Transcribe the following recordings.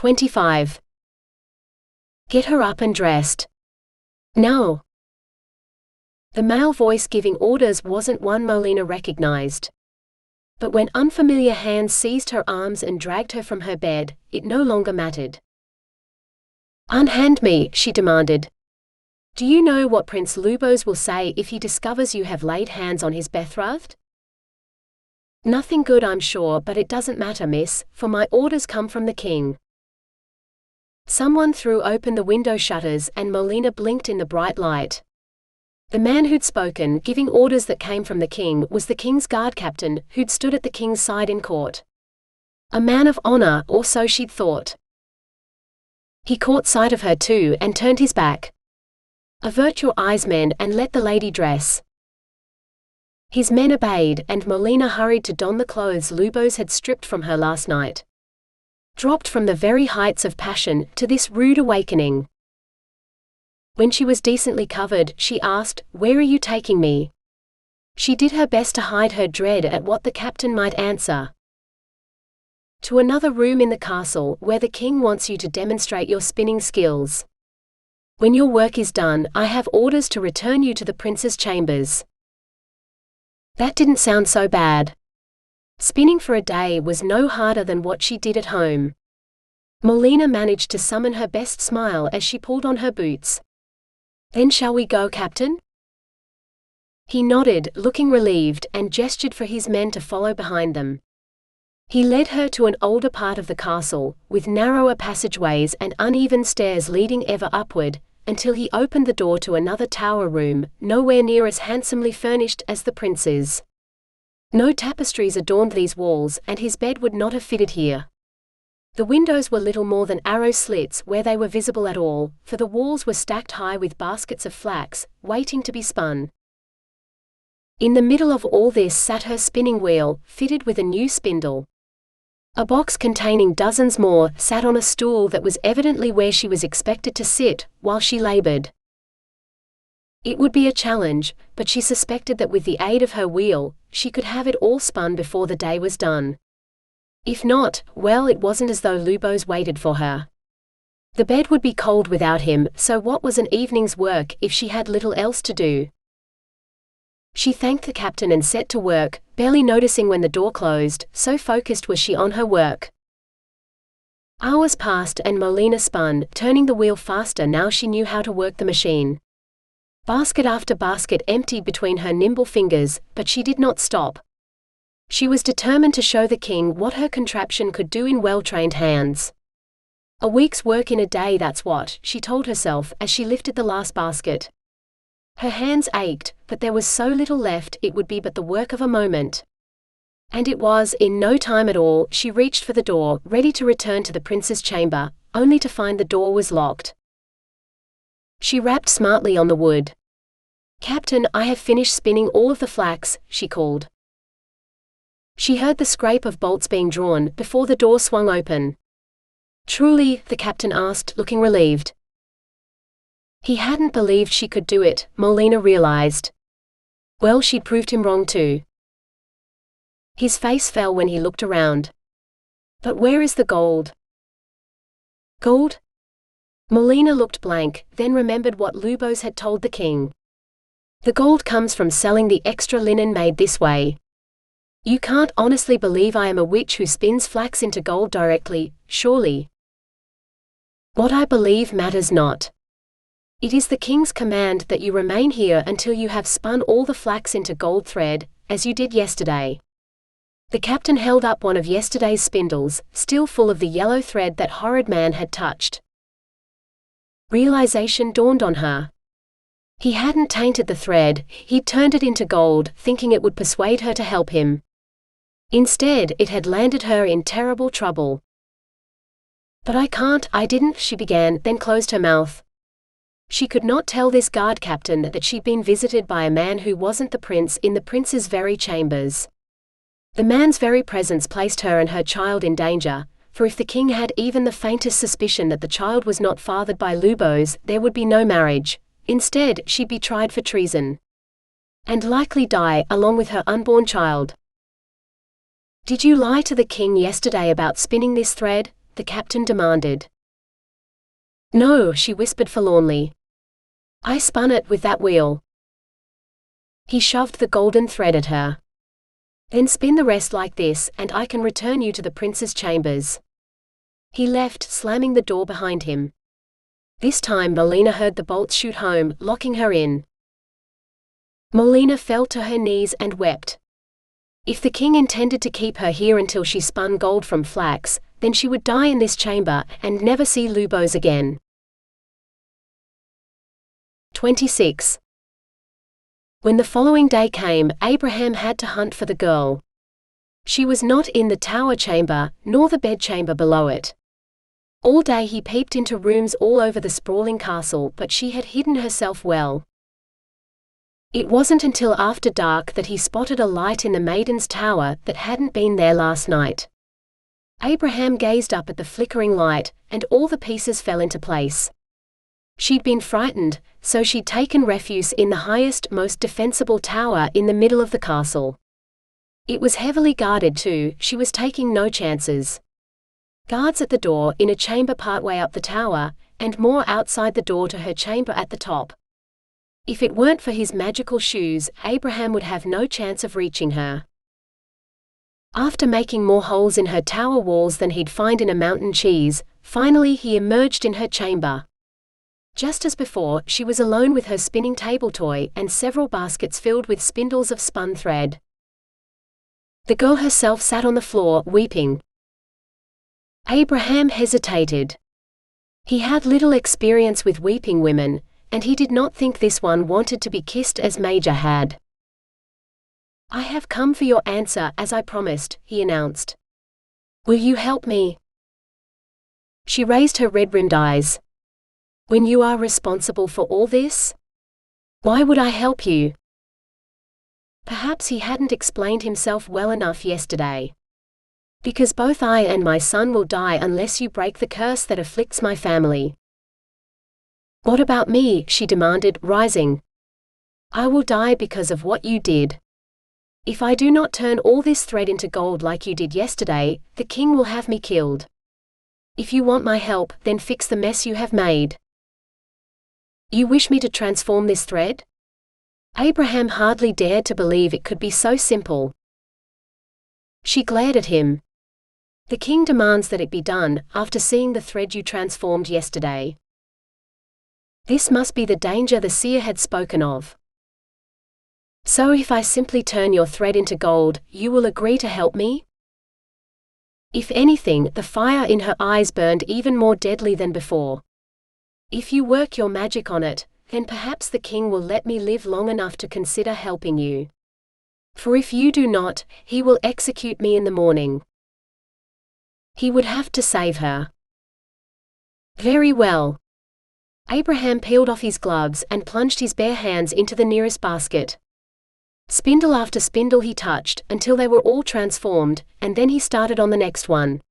25. Get her up and dressed. Now. The male voice giving orders wasn't one Molina recognized. But when unfamiliar hands seized her arms and dragged her from her bed, it no longer mattered. Unhand me, she demanded. Do you know what Prince Lubos will say if he discovers you have laid hands on his betrothed? Nothing good, I'm sure, but it doesn't matter, miss, for my orders come from the king. Someone threw open the window shutters and Molina blinked in the bright light. The man who'd spoken, giving orders that came from the king, was the king's guard captain, who'd stood at the king's side in court. A man of honor, or so she'd thought. He caught sight of her too and turned his back. Avert your eyes, men, and let the lady dress. His men obeyed, and Molina hurried to don the clothes Lubos had stripped from her last night. Dropped from the very heights of passion to this rude awakening. When she was decently covered, she asked, "Where are you taking me?" She did her best to hide her dread at what the captain might answer. To another room in the castle, where the king wants you to demonstrate your spinning skills. When your work is done, I have orders to return you to the prince's chambers. That didn't sound so bad. Spinning for a day was no harder than what she did at home. Molina managed to summon her best smile as she pulled on her boots. Then shall we go, Captain? He nodded, looking relieved, and gestured for his men to follow behind them. He led her to an older part of the castle, with narrower passageways and uneven stairs leading ever upward, until he opened the door to another tower room, nowhere near as handsomely furnished as the prince's. No tapestries adorned these walls, and his bed would not have fitted here. The windows were little more than arrow slits where they were visible at all, for the walls were stacked high with baskets of flax, waiting to be spun. In the middle of all this sat her spinning wheel, fitted with a new spindle. A box containing dozens more sat on a stool that was evidently where she was expected to sit, while she labored. It would be a challenge, but she suspected that with the aid of her wheel, she could have it all spun before the day was done. If not, well, it wasn't as though Lubos waited for her. The bed would be cold without him, so what was an evening's work if she had little else to do? She thanked the captain and set to work, barely noticing when the door closed, so focused was she on her work. Hours passed and Molina spun, turning the wheel faster now she knew how to work the machine. Basket after basket emptied between her nimble fingers, but she did not stop. She was determined to show the king what her contraption could do in well-trained hands. A week's work in a day, that's what, she told herself as she lifted the last basket. Her hands ached, but there was so little left it would be but the work of a moment. And it was, in no time at all, she reached for the door, ready to return to the prince's chamber, only to find the door was locked. She rapped smartly on the wood. "Captain, I have finished spinning all of the flax," she called. She heard the scrape of bolts being drawn before the door swung open. "Truly?" the captain asked, looking relieved. He hadn't believed she could do it, Molina realized. Well, she'd proved him wrong too. His face fell when he looked around. "But where is the gold?" "Gold?" Molina looked blank, then remembered what Lubos had told the king. "The gold comes from selling the extra linen made this way. You can't honestly believe I am a witch who spins flax into gold directly, surely?" "What I believe matters not. It is the king's command that you remain here until you have spun all the flax into gold thread, as you did yesterday." The captain held up one of yesterday's spindles, still full of the yellow thread that horrid man had touched. Realization dawned on her. He hadn't tainted the thread, he'd turned it into gold, thinking it would persuade her to help him. Instead, it had landed her in terrible trouble. "But I didn't," she began, then closed her mouth. She could not tell this guard captain that she'd been visited by a man who wasn't the prince in the prince's very chambers. The man's very presence placed her and her child in danger, for if the king had even the faintest suspicion that the child was not fathered by Lubos, there would be no marriage. Instead, she'd be tried for treason. And likely die, along with her unborn child. "Did you lie to the king yesterday about spinning this thread?" the captain demanded. No, she whispered forlornly. I spun it with that wheel. He shoved the golden thread at her. Then spin the rest like this, and I can return you to the prince's chambers. He left, slamming the door behind him. This time Molina heard the bolts shoot home, locking her in. Molina fell to her knees and wept. If the king intended to keep her here until she spun gold from flax, then she would die in this chamber, and never see Lubos again. 26. When the following day came, Abraham had to hunt for the girl. She was not in the tower chamber, nor the bedchamber below it. All day he peeped into rooms all over the sprawling castle, but she had hidden herself well. It wasn't until after dark that he spotted a light in the maiden's tower that hadn't been there last night. Abraham gazed up at the flickering light, and all the pieces fell into place. She'd been frightened, so she'd taken refuge in the highest, most defensible tower in the middle of the castle. It was heavily guarded too, she was taking no chances. Guards at the door, in a chamber partway up the tower, and more outside the door to her chamber at the top. If it weren't for his magical shoes, Abraham would have no chance of reaching her. After making more holes in her tower walls than he'd find in a mountain cheese, finally he emerged in her chamber. Just as before, she was alone with her spinning table toy and several baskets filled with spindles of spun thread. The girl herself sat on the floor, weeping. Abraham hesitated. He had little experience with weeping women, and he did not think this one wanted to be kissed as Major had. I have come for your answer as I promised, he announced. Will you help me? She raised her red-rimmed eyes. When you are responsible for all this? Why would I help you? Perhaps he hadn't explained himself well enough yesterday. Because both I and my son will die unless you break the curse that afflicts my family. What about me? She demanded, rising. I will die because of what you did. If I do not turn all this thread into gold like you did yesterday, the king will have me killed. If you want my help, then fix the mess you have made. You wish me to transform this thread? Abraham hardly dared to believe it could be so simple. She glared at him. The king demands that it be done, after seeing the thread you transformed yesterday. This must be the danger the seer had spoken of. So if I simply turn your thread into gold, you will agree to help me? If anything, the fire in her eyes burned even more deadly than before. If you work your magic on it, then perhaps the king will let me live long enough to consider helping you. For if you do not, he will execute me in the morning. He would have to save her. Very well. Abraham peeled off his gloves and plunged his bare hands into the nearest basket. Spindle after spindle he touched, until they were all transformed, and then he started on the next one.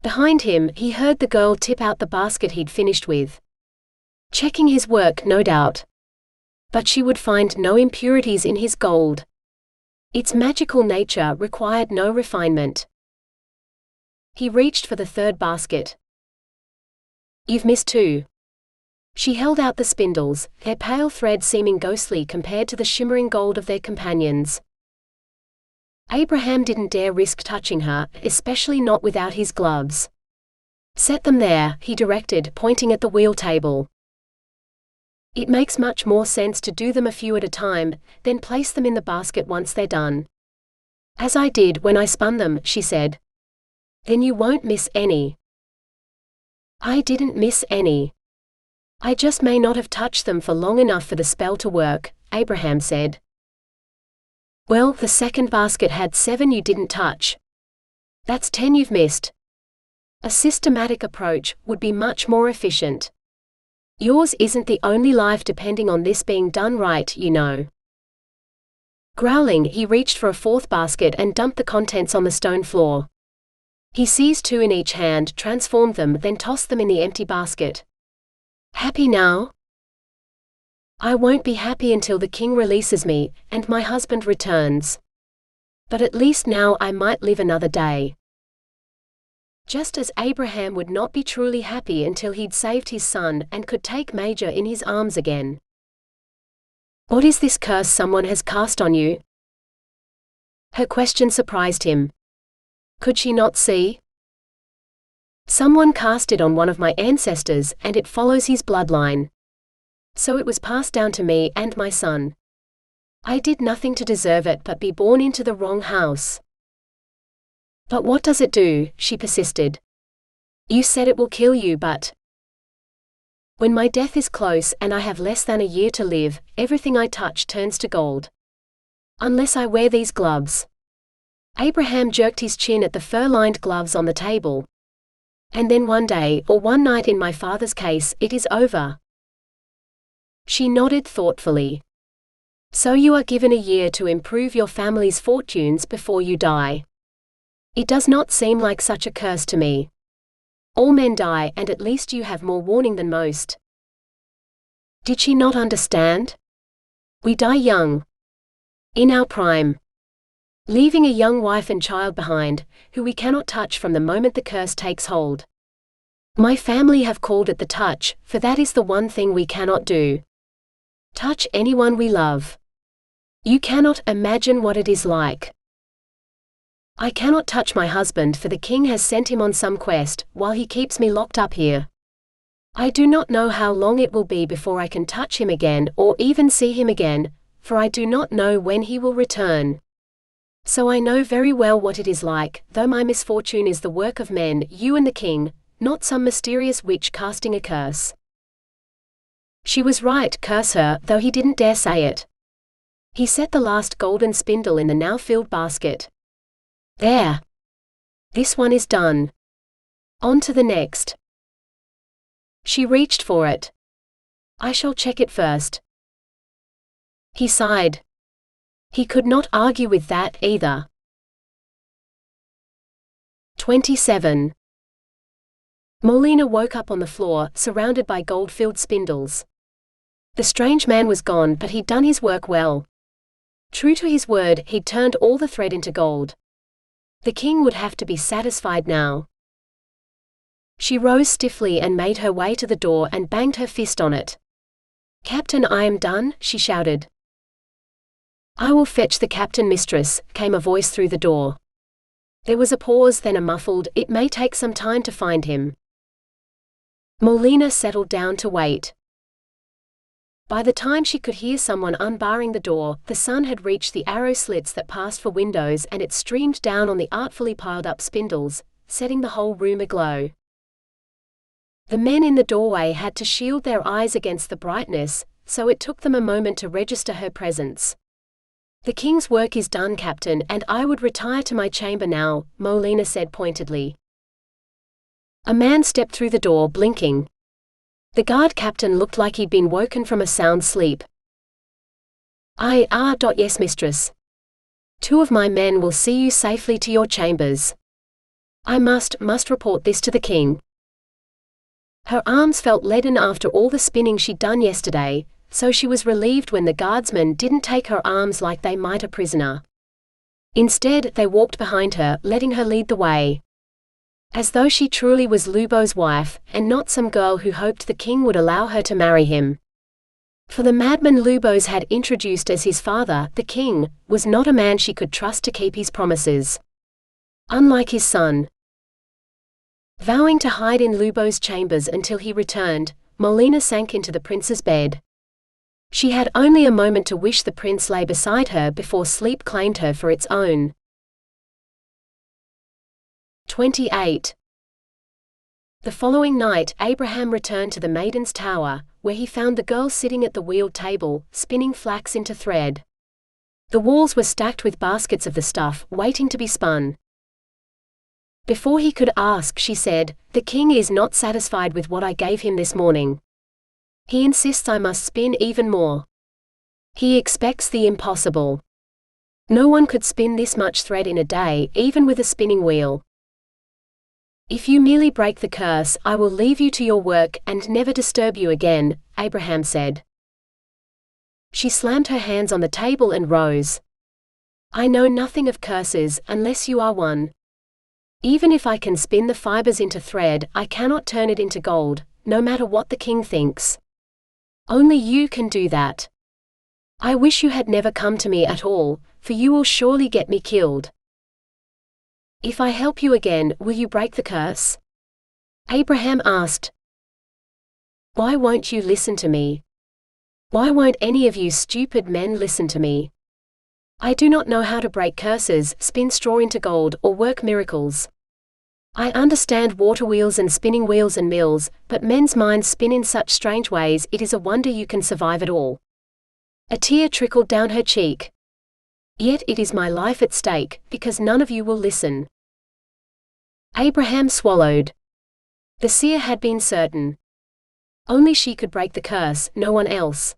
Behind him, he heard the girl tip out the basket he'd finished with. Checking his work, no doubt. But she would find no impurities in his gold. Its magical nature required no refinement. He reached for the third basket. You've missed two. She held out the spindles, their pale thread seeming ghostly compared to the shimmering gold of their companions. Abraham didn't dare risk touching her, especially not without his gloves. Set them there, he directed, pointing at the wheel table. It makes much more sense to do them a few at a time, then place them in the basket once they're done. As I did when I spun them, she said. Then you won't miss any. I didn't miss any. I just may not have touched them for long enough for the spell to work, Abraham said. Well, the second basket had 7 you didn't touch. That's 10 you've missed. A systematic approach would be much more efficient. Yours isn't the only life depending on this being done right, you know. Growling, he reached for a fourth basket and dumped the contents on the stone floor. He seized 2 in each hand, transformed them, then tossed them in the empty basket. Happy now? I won't be happy until the king releases me, and my husband returns. But at least now I might live another day. Just as Abraham would not be truly happy until he'd saved his son and could take Major in his arms again. What is this curse someone has cast on you? Her question surprised him. Could she not see? Someone cast it on one of my ancestors, and it follows his bloodline. So it was passed down to me and my son. I did nothing to deserve it but be born into the wrong house. But what does it do? She persisted. You said it will kill you, but when my death is close and I have less than a year to live, everything I touch turns to gold. Unless I wear these gloves. Abraham jerked his chin at the fur-lined gloves on the table. And then one day, or one night in my father's case, it is over. She nodded thoughtfully. So you are given a year to improve your family's fortunes before you die. It does not seem like such a curse to me. All men die, and at least you have more warning than most. Did she not understand? We die young. In our prime. Leaving a young wife and child behind, who we cannot touch from the moment the curse takes hold. My family have called it the touch, for that is the one thing we cannot do. Touch anyone we love. You cannot imagine what it is like. I cannot touch my husband, for the king has sent him on some quest, while he keeps me locked up here. I do not know how long it will be before I can touch him again or even see him again, for I do not know when he will return. So I know very well what it is like, though my misfortune is the work of men, you and the king, not some mysterious witch casting a curse. She was right, curse her, though he didn't dare say it. He set the last golden spindle in the now filled basket. There. This one is done. On to the next. She reached for it. I shall check it first. He sighed. He could not argue with that either. 27. Molina woke up on the floor, surrounded by gold-filled spindles. The strange man was gone, but he'd done his work well. True to his word, he'd turned all the thread into gold. The king would have to be satisfied now. She rose stiffly and made her way to the door and banged her fist on it. Captain, I am done, she shouted. I will fetch the captain, mistress, came a voice through the door. There was a pause, then a muffled, it may take some time to find him. Molina settled down to wait. By the time she could hear someone unbarring the door, the sun had reached the arrow slits that passed for windows, and it streamed down on the artfully piled-up spindles, setting the whole room aglow. The men in the doorway had to shield their eyes against the brightness, so it took them a moment to register her presence. The king's work is done, Captain, and I would retire to my chamber now, Molina said pointedly. A man stepped through the door, blinking. The guard captain looked like he'd been woken from a sound sleep. Yes, mistress. 2 of my men will see you safely to your chambers. I must report this to the king. Her arms felt leaden after all the spinning she'd done yesterday, so she was relieved when the guardsmen didn't take her arms like they might a prisoner. Instead, they walked behind her, letting her lead the way. As though she truly was Lubos' wife, and not some girl who hoped the king would allow her to marry him. For the madman Lubos had introduced as his father, the king, was not a man she could trust to keep his promises. Unlike his son. Vowing to hide in Lubos' chambers until he returned, Molina sank into the prince's bed. She had only a moment to wish the prince lay beside her before sleep claimed her for its own. 28. The following night, Abraham returned to the maiden's tower, where he found the girl sitting at the wheeled table, spinning flax into thread. The walls were stacked with baskets of the stuff, waiting to be spun. Before he could ask, she said, "The king is not satisfied with what I gave him this morning. He insists I must spin even more. He expects the impossible. No one could spin this much thread in a day, even with a spinning wheel. If you merely break the curse, I will leave you to your work and never disturb you again," Abraham said. She slammed her hands on the table and rose. "I know nothing of curses, unless you are one. Even if I can spin the fibers into thread, I cannot turn it into gold, no matter what the king thinks. Only you can do that. I wish you had never come to me at all, for you will surely get me killed. If I help you again, will you break the curse? Abraham asked. Why won't you listen to me? Why won't any of you stupid men listen to me? I do not know how to break curses, spin straw into gold, or work miracles. I understand water wheels and spinning wheels and mills, but men's minds spin in such strange ways it is a wonder you can survive at all. A tear trickled down her cheek. Yet it is my life at stake, because none of you will listen. Abraham swallowed. The seer had been certain. Only she could break the curse, no one else.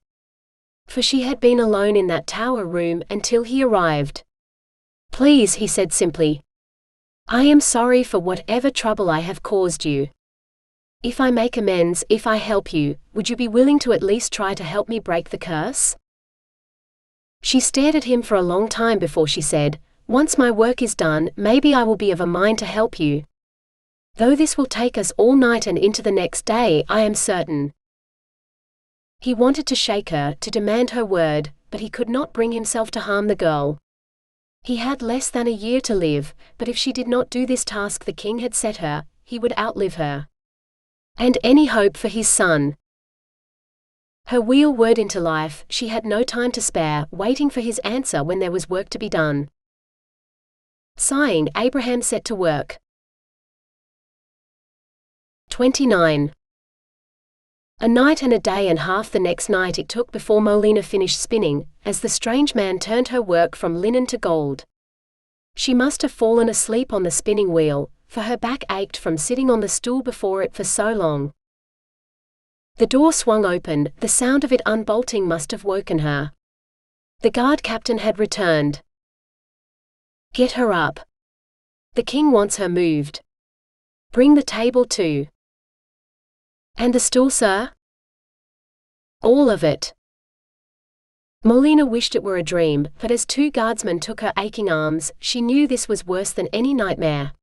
For she had been alone in that tower room until he arrived. Please, he said simply. I am sorry for whatever trouble I have caused you. If I make amends, if I help you, would you be willing to at least try to help me break the curse? She stared at him for a long time before she said, Once my work is done, maybe I will be of a mind to help you. Though this will take us all night and into the next day, I am certain. He wanted to shake her, to demand her word, but he could not bring himself to harm the girl. He had less than a year to live, but if she did not do this task the king had set her, he would outlive her. And any hope for his son. Her wheel whirred into life, she had no time to spare, waiting for his answer when there was work to be done. Sighing, Abraham set to work. 29. A night and a day and half the next night it took before Molina finished spinning, as the strange man turned her work from linen to gold. She must have fallen asleep on the spinning wheel, for her back ached from sitting on the stool before it for so long. The door swung open, the sound of it unbolting must have woken her. The guard captain had returned. Get her up. The king wants her moved. Bring the table too. And the stool, sir? All of it. Molina wished it were a dream, but as two guardsmen took her aching arms, she knew this was worse than any nightmare.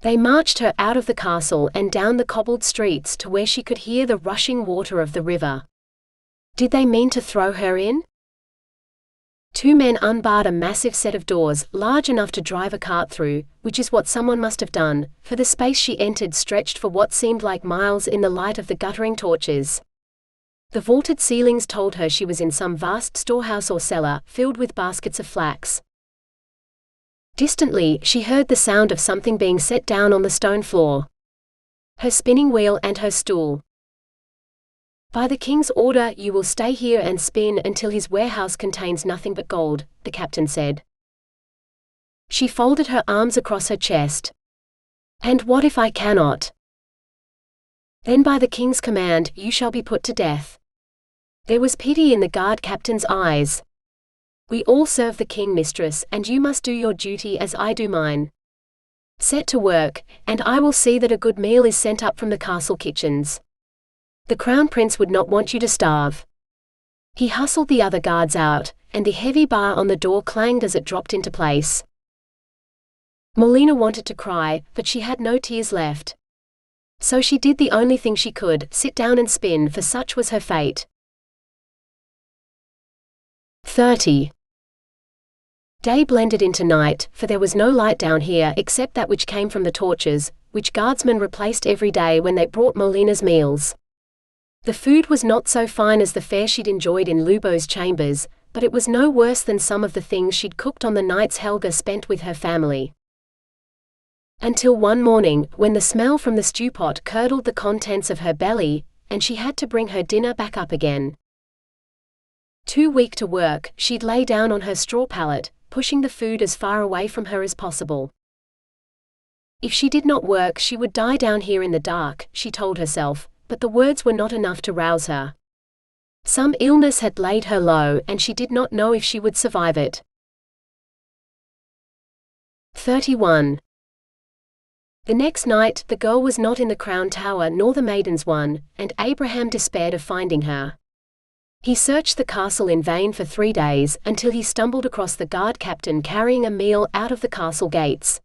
They marched her out of the castle and down the cobbled streets to where she could hear the rushing water of the river. Did they mean to throw her in? Two men unbarred a massive set of doors, large enough to drive a cart through, which is what someone must have done, for the space she entered stretched for what seemed like miles in the light of the guttering torches. The vaulted ceilings told her she was in some vast storehouse or cellar, filled with baskets of flax. Distantly, she heard the sound of something being set down on the stone floor. Her spinning wheel and her stool. By the king's order, you will stay here and spin until his warehouse contains nothing but gold, the captain said. She folded her arms across her chest. And what if I cannot? Then by the king's command, you shall be put to death. There was pity in the guard captain's eyes. We all serve the king, mistress, and you must do your duty as I do mine. Set to work, and I will see that a good meal is sent up from the castle kitchens. The crown prince would not want you to starve. He hustled the other guards out, and the heavy bar on the door clanged as it dropped into place. Molina wanted to cry, but she had no tears left. So she did the only thing she could, sit down and spin, for such was her fate. 30. Day blended into night, for there was no light down here except that which came from the torches, which guardsmen replaced every day when they brought Molina's meals. The food was not so fine as the fare she'd enjoyed in Lubos' chambers, but it was no worse than some of the things she'd cooked on the nights Helga spent with her family. Until one morning, when the smell from the stew pot curdled the contents of her belly, and she had to bring her dinner back up again. Too weak to work, she'd lay down on her straw pallet, pushing the food as far away from her as possible. If she did not work, she would die down here in the dark, she told herself, but the words were not enough to rouse her. Some illness had laid her low, and she did not know if she would survive it. 31. The next night, the girl was not in the crown tower nor the maiden's one, and Abraham despaired of finding her. He searched the castle in vain for 3 days, until he stumbled across the guard captain carrying a meal out of the castle gates.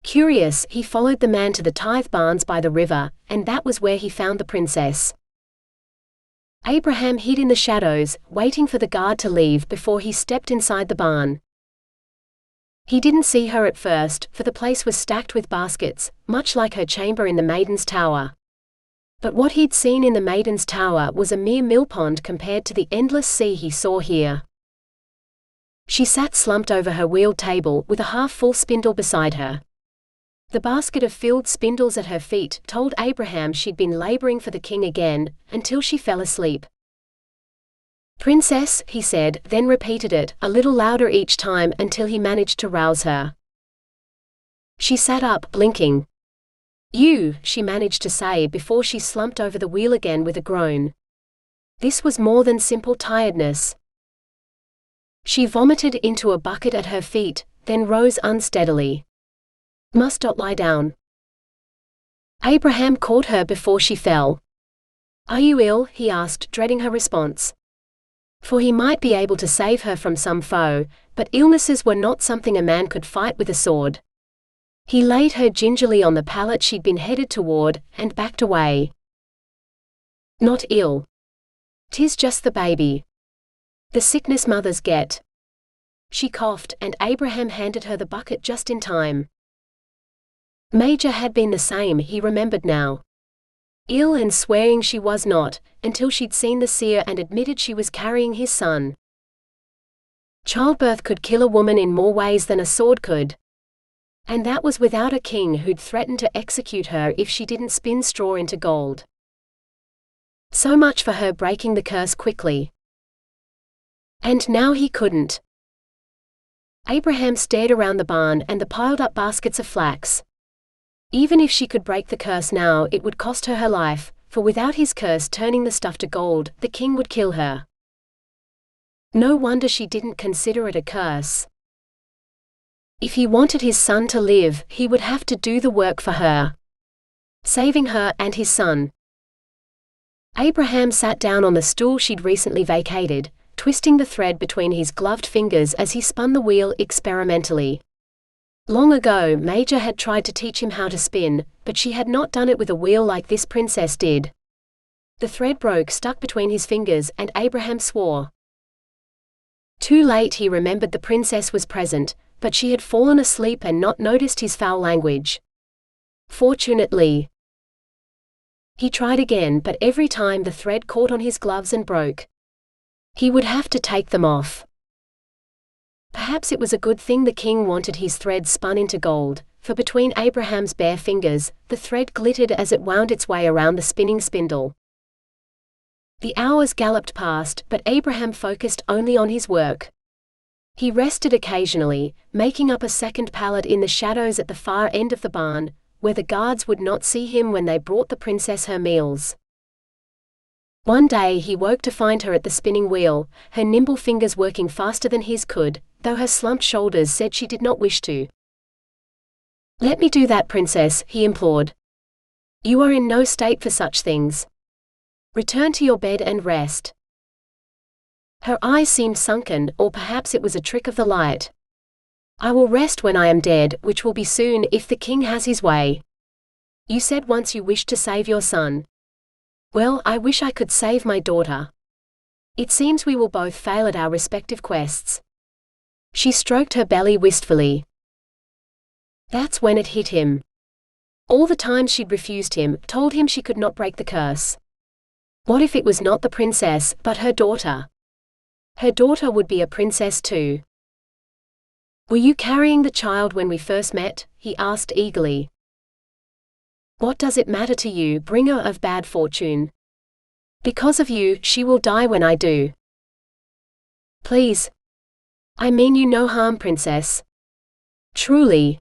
Curious, he followed the man to the tithe barns by the river, and that was where he found the princess. Abraham hid in the shadows, waiting for the guard to leave before he stepped inside the barn. He didn't see her at first, for the place was stacked with baskets, much like her chamber in the Maiden's Tower. But what he'd seen in the Maiden's Tower was a mere millpond compared to the endless sea he saw here. She sat slumped over her wheeled table with a half-full spindle beside her. The basket of filled spindles at her feet told Abraham she'd been laboring for the king again, until she fell asleep. "Princess," he said, then repeated it, a little louder each time until he managed to rouse her. She sat up, blinking. "You," she managed to say before she slumped over the wheel again with a groan. This was more than simple tiredness. She vomited into a bucket at her feet, then rose unsteadily. "Must not lie down." Abraham caught her before she fell. "Are you ill?" he asked, dreading her response. For he might be able to save her from some foe, but illnesses were not something a man could fight with a sword. He laid her gingerly on the pallet she'd been headed toward, and backed away. "Not ill. 'Tis just the baby. The sickness mothers get." She coughed, and Abraham handed her the bucket just in time. Major had been the same, he remembered now. Ill and swearing she was not, until she'd seen the seer and admitted she was carrying his son. Childbirth could kill a woman in more ways than a sword could. And that was without a king who'd threatened to execute her if she didn't spin straw into gold. So much for her breaking the curse quickly. And now he couldn't. Abraham stared around the barn and the piled-up baskets of flax. Even if she could break the curse now, it would cost her her life, for without his curse turning the stuff to gold, the king would kill her. No wonder she didn't consider it a curse. If he wanted his son to live, he would have to do the work for her, saving her and his son. Abraham sat down on the stool she'd recently vacated, twisting the thread between his gloved fingers as he spun the wheel experimentally. Long ago, Major had tried to teach him how to spin, but she had not done it with a wheel like this princess did. The thread broke, stuck between his fingers, and Abraham swore. Too late he remembered the princess was present, but she had fallen asleep and not noticed his foul language. Fortunately. He tried again, but every time the thread caught on his gloves and broke. He would have to take them off. Perhaps it was a good thing the king wanted his thread spun into gold, for between Abraham's bare fingers, the thread glittered as it wound its way around the spinning spindle. The hours galloped past, but Abraham focused only on his work. He rested occasionally, making up a second pallet in the shadows at the far end of the barn, where the guards would not see him when they brought the princess her meals. One day he woke to find her at the spinning wheel, her nimble fingers working faster than his could, though her slumped shoulders said she did not wish to. "Let me do that, princess," he implored. "You are in no state for such things. Return to your bed and rest." Her eyes seemed sunken, or perhaps it was a trick of the light. "I will rest when I am dead, which will be soon if the king has his way. You said once you wished to save your son. Well, I wish I could save my daughter. It seems we will both fail at our respective quests." She stroked her belly wistfully. That's when it hit him. All the times she'd refused him, told him she could not break the curse. What if it was not the princess, but her daughter? Her daughter would be a princess too. "Were you carrying the child when we first met?" he asked eagerly. "What does it matter to you, bringer of bad fortune? Because of you, she will die when I do." "Please. I mean you no harm, princess. Truly.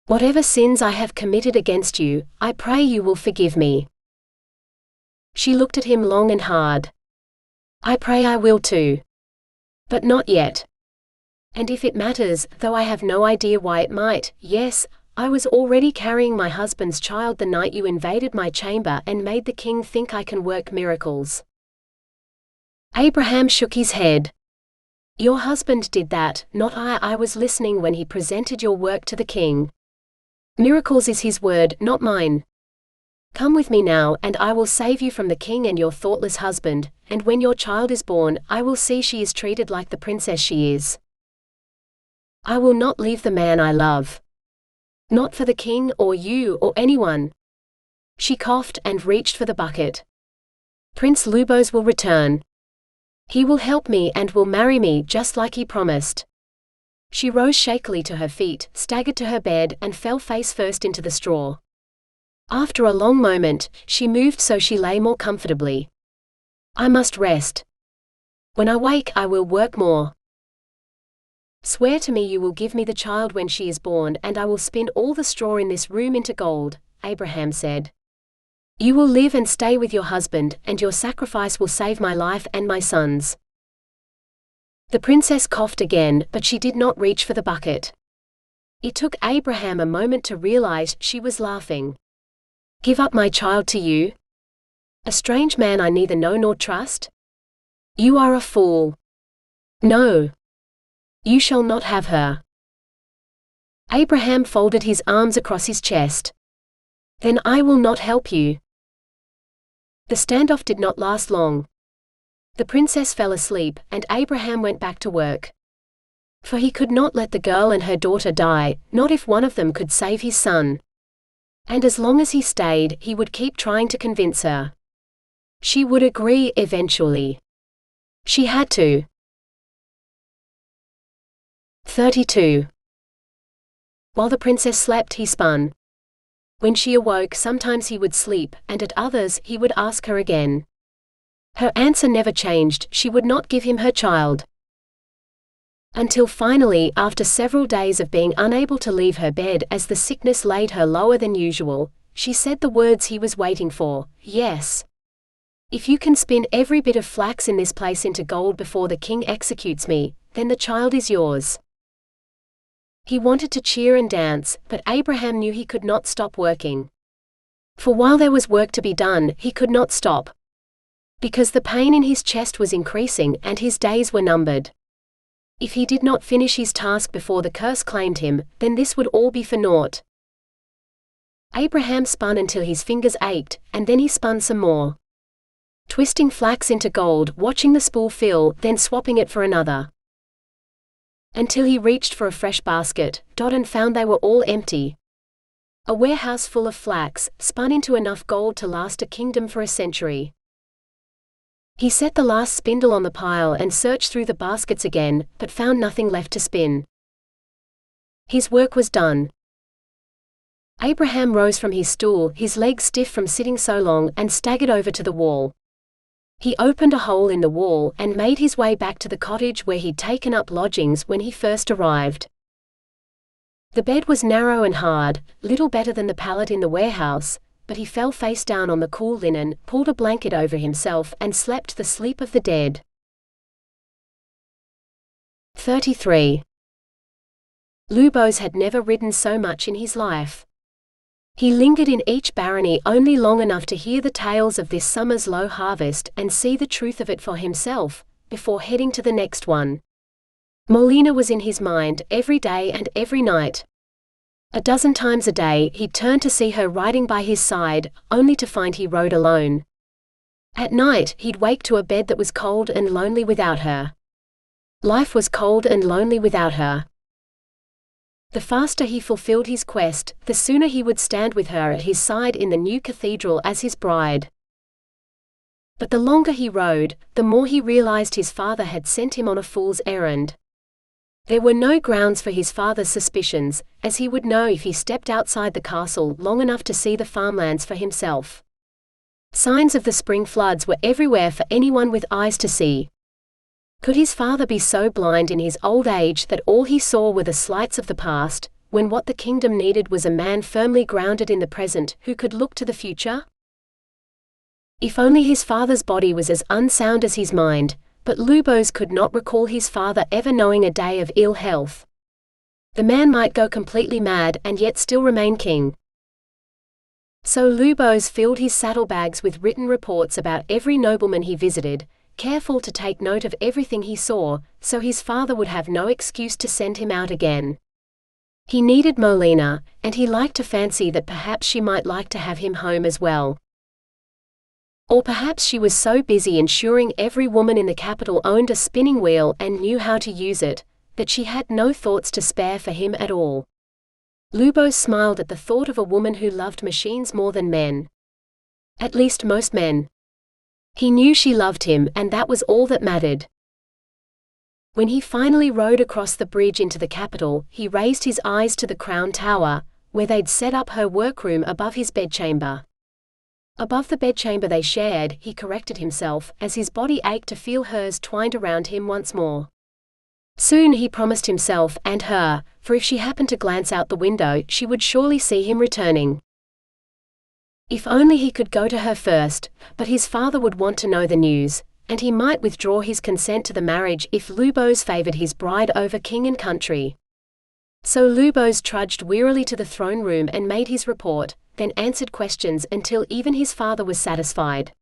Whatever sins I have committed against you, I pray you will forgive me." She looked at him long and hard. "I pray I will too. But not yet. And if it matters, though I have no idea why it might, yes, I was already carrying my husband's child the night you invaded my chamber and made the king think I can work miracles." Abraham shook his head. "Your husband did that, not I. I was listening when he presented your work to the king. Miracles is his word, not mine. Come with me now, and I will save you from the king and your thoughtless husband, and when your child is born, I will see she is treated like the princess she is. I will not leave the man I love. Not for the king, or you, or anyone." She coughed and reached for the bucket. "Prince Lubos will return. He will help me and will marry me just like he promised." She rose shakily to her feet, staggered to her bed, and fell face first into the straw. After a long moment, she moved so she lay more comfortably. "I must rest. When I wake I will work more." "Swear to me you will give me the child when she is born, and I will spin all the straw in this room into gold," Abraham said. "You will live and stay with your husband, and your sacrifice will save my life and my son's." The princess coughed again, but she did not reach for the bucket. It took Abraham a moment to realize she was laughing. "Give up my child to you? A strange man I neither know nor trust? You are a fool. No. You shall not have her." Abraham folded his arms across his chest. "Then I will not help you." The standoff did not last long. The princess fell asleep, and Abraham went back to work. For he could not let the girl and her daughter die, not if one of them could save his son. And as long as he stayed, he would keep trying to convince her. She would agree eventually. She had to. 32. While the princess slept, he spun. When she awoke, sometimes he would sleep, and at others, he would ask her again. Her answer never changed, she would not give him her child. Until finally, after several days of being unable to leave her bed as the sickness laid her lower than usual, she said the words he was waiting for, "Yes. If you can spin every bit of flax in this place into gold before the king executes me, then the child is yours." He wanted to cheer and dance, but Abraham knew he could not stop working. For while there was work to be done, he could not stop. Because the pain in his chest was increasing and his days were numbered. If he did not finish his task before the curse claimed him, then this would all be for naught. Abraham spun until his fingers ached, and then he spun some more. Twisting flax into gold, watching the spool fill, then swapping it for another. Until he reached for a fresh basket, and found they were all empty. A warehouse full of flax, spun into enough gold to last a kingdom for a century. He set the last spindle on the pile and searched through the baskets again, but found nothing left to spin. His work was done. Abraham rose from his stool, his legs stiff from sitting so long, and staggered over to the wall. He opened a hole in the wall and made his way back to the cottage where he'd taken up lodgings when he first arrived. The bed was narrow and hard, little better than the pallet in the warehouse, but he fell face down on the cool linen, pulled a blanket over himself, and slept the sleep of the dead. 33. Lubos had never ridden so much in his life. He lingered in each barony only long enough to hear the tales of this summer's low harvest and see the truth of it for himself, before heading to the next one. Molina was in his mind every day and every night. A dozen times a day he'd turn to see her riding by his side, only to find he rode alone. At night he'd wake to a bed that was cold and lonely without her. Life was cold and lonely without her. The faster he fulfilled his quest, the sooner he would stand with her at his side in the new cathedral as his bride. But the longer he rode, the more he realized his father had sent him on a fool's errand. There were no grounds for his father's suspicions, as he would know if he stepped outside the castle long enough to see the farmlands for himself. Signs of the spring floods were everywhere for anyone with eyes to see. Could his father be so blind in his old age that all he saw were the slights of the past, when what the kingdom needed was a man firmly grounded in the present who could look to the future? If only his father's body was as unsound as his mind, but Lubos could not recall his father ever knowing a day of ill health. The man might go completely mad and yet still remain king. So Lubos filled his saddlebags with written reports about every nobleman he visited, careful to take note of everything he saw, so his father would have no excuse to send him out again. He needed Molina, and he liked to fancy that perhaps she might like to have him home as well. Or perhaps she was so busy ensuring every woman in the capital owned a spinning wheel and knew how to use it, that she had no thoughts to spare for him at all. Lubos smiled at the thought of a woman who loved machines more than men. At least most men. He knew she loved him, and that was all that mattered. When he finally rode across the bridge into the capital, he raised his eyes to the crown tower, where they'd set up her workroom above his bedchamber. Above the bedchamber they shared, he corrected himself, as his body ached to feel hers twined around him once more. Soon he promised himself and her, for if she happened to glance out the window, she would surely see him returning. If only he could go to her first, but his father would want to know the news, and he might withdraw his consent to the marriage if Lubos favored his bride over king and country. So Lubos trudged wearily to the throne room and made his report, then answered questions until even his father was satisfied.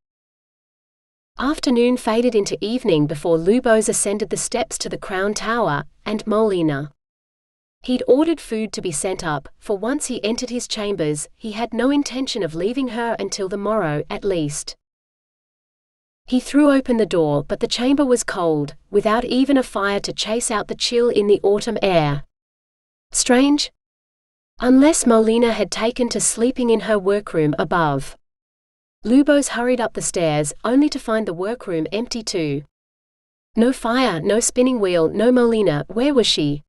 Afternoon faded into evening before Lubos ascended the steps to the crown tower, and Molina. He'd ordered food to be sent up, for once he entered his chambers, he had no intention of leaving her until the morrow, at least. He threw open the door, but the chamber was cold, without even a fire to chase out the chill in the autumn air. Strange? Unless Molina had taken to sleeping in her workroom above. Lubos hurried up the stairs, only to find the workroom empty too. No fire, no spinning wheel, no Molina. Where was she?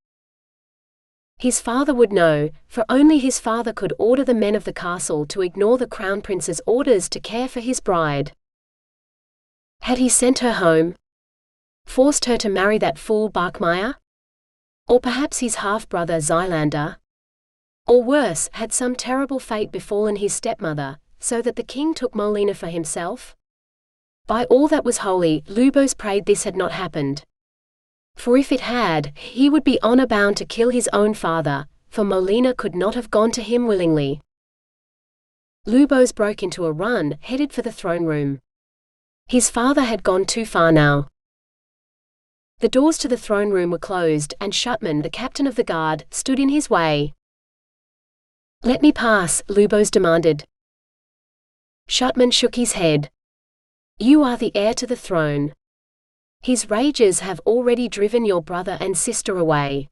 His father would know, for only his father could order the men of the castle to ignore the crown prince's orders to care for his bride. Had he sent her home? Forced her to marry that fool Barkmeyer? Or perhaps his half-brother Zylander? Or worse, had some terrible fate befallen his stepmother, so that the king took Molina for himself? By all that was holy, Lubos prayed this had not happened. For if it had, he would be honor-bound to kill his own father, for Molina could not have gone to him willingly. Lubos broke into a run, headed for the throne room. His father had gone too far now. The doors to the throne room were closed, and Shutman, the captain of the guard, stood in his way. "Let me pass," Lubos demanded. Shutman shook his head. "You are the heir to the throne. His rages have already driven your brother and sister away.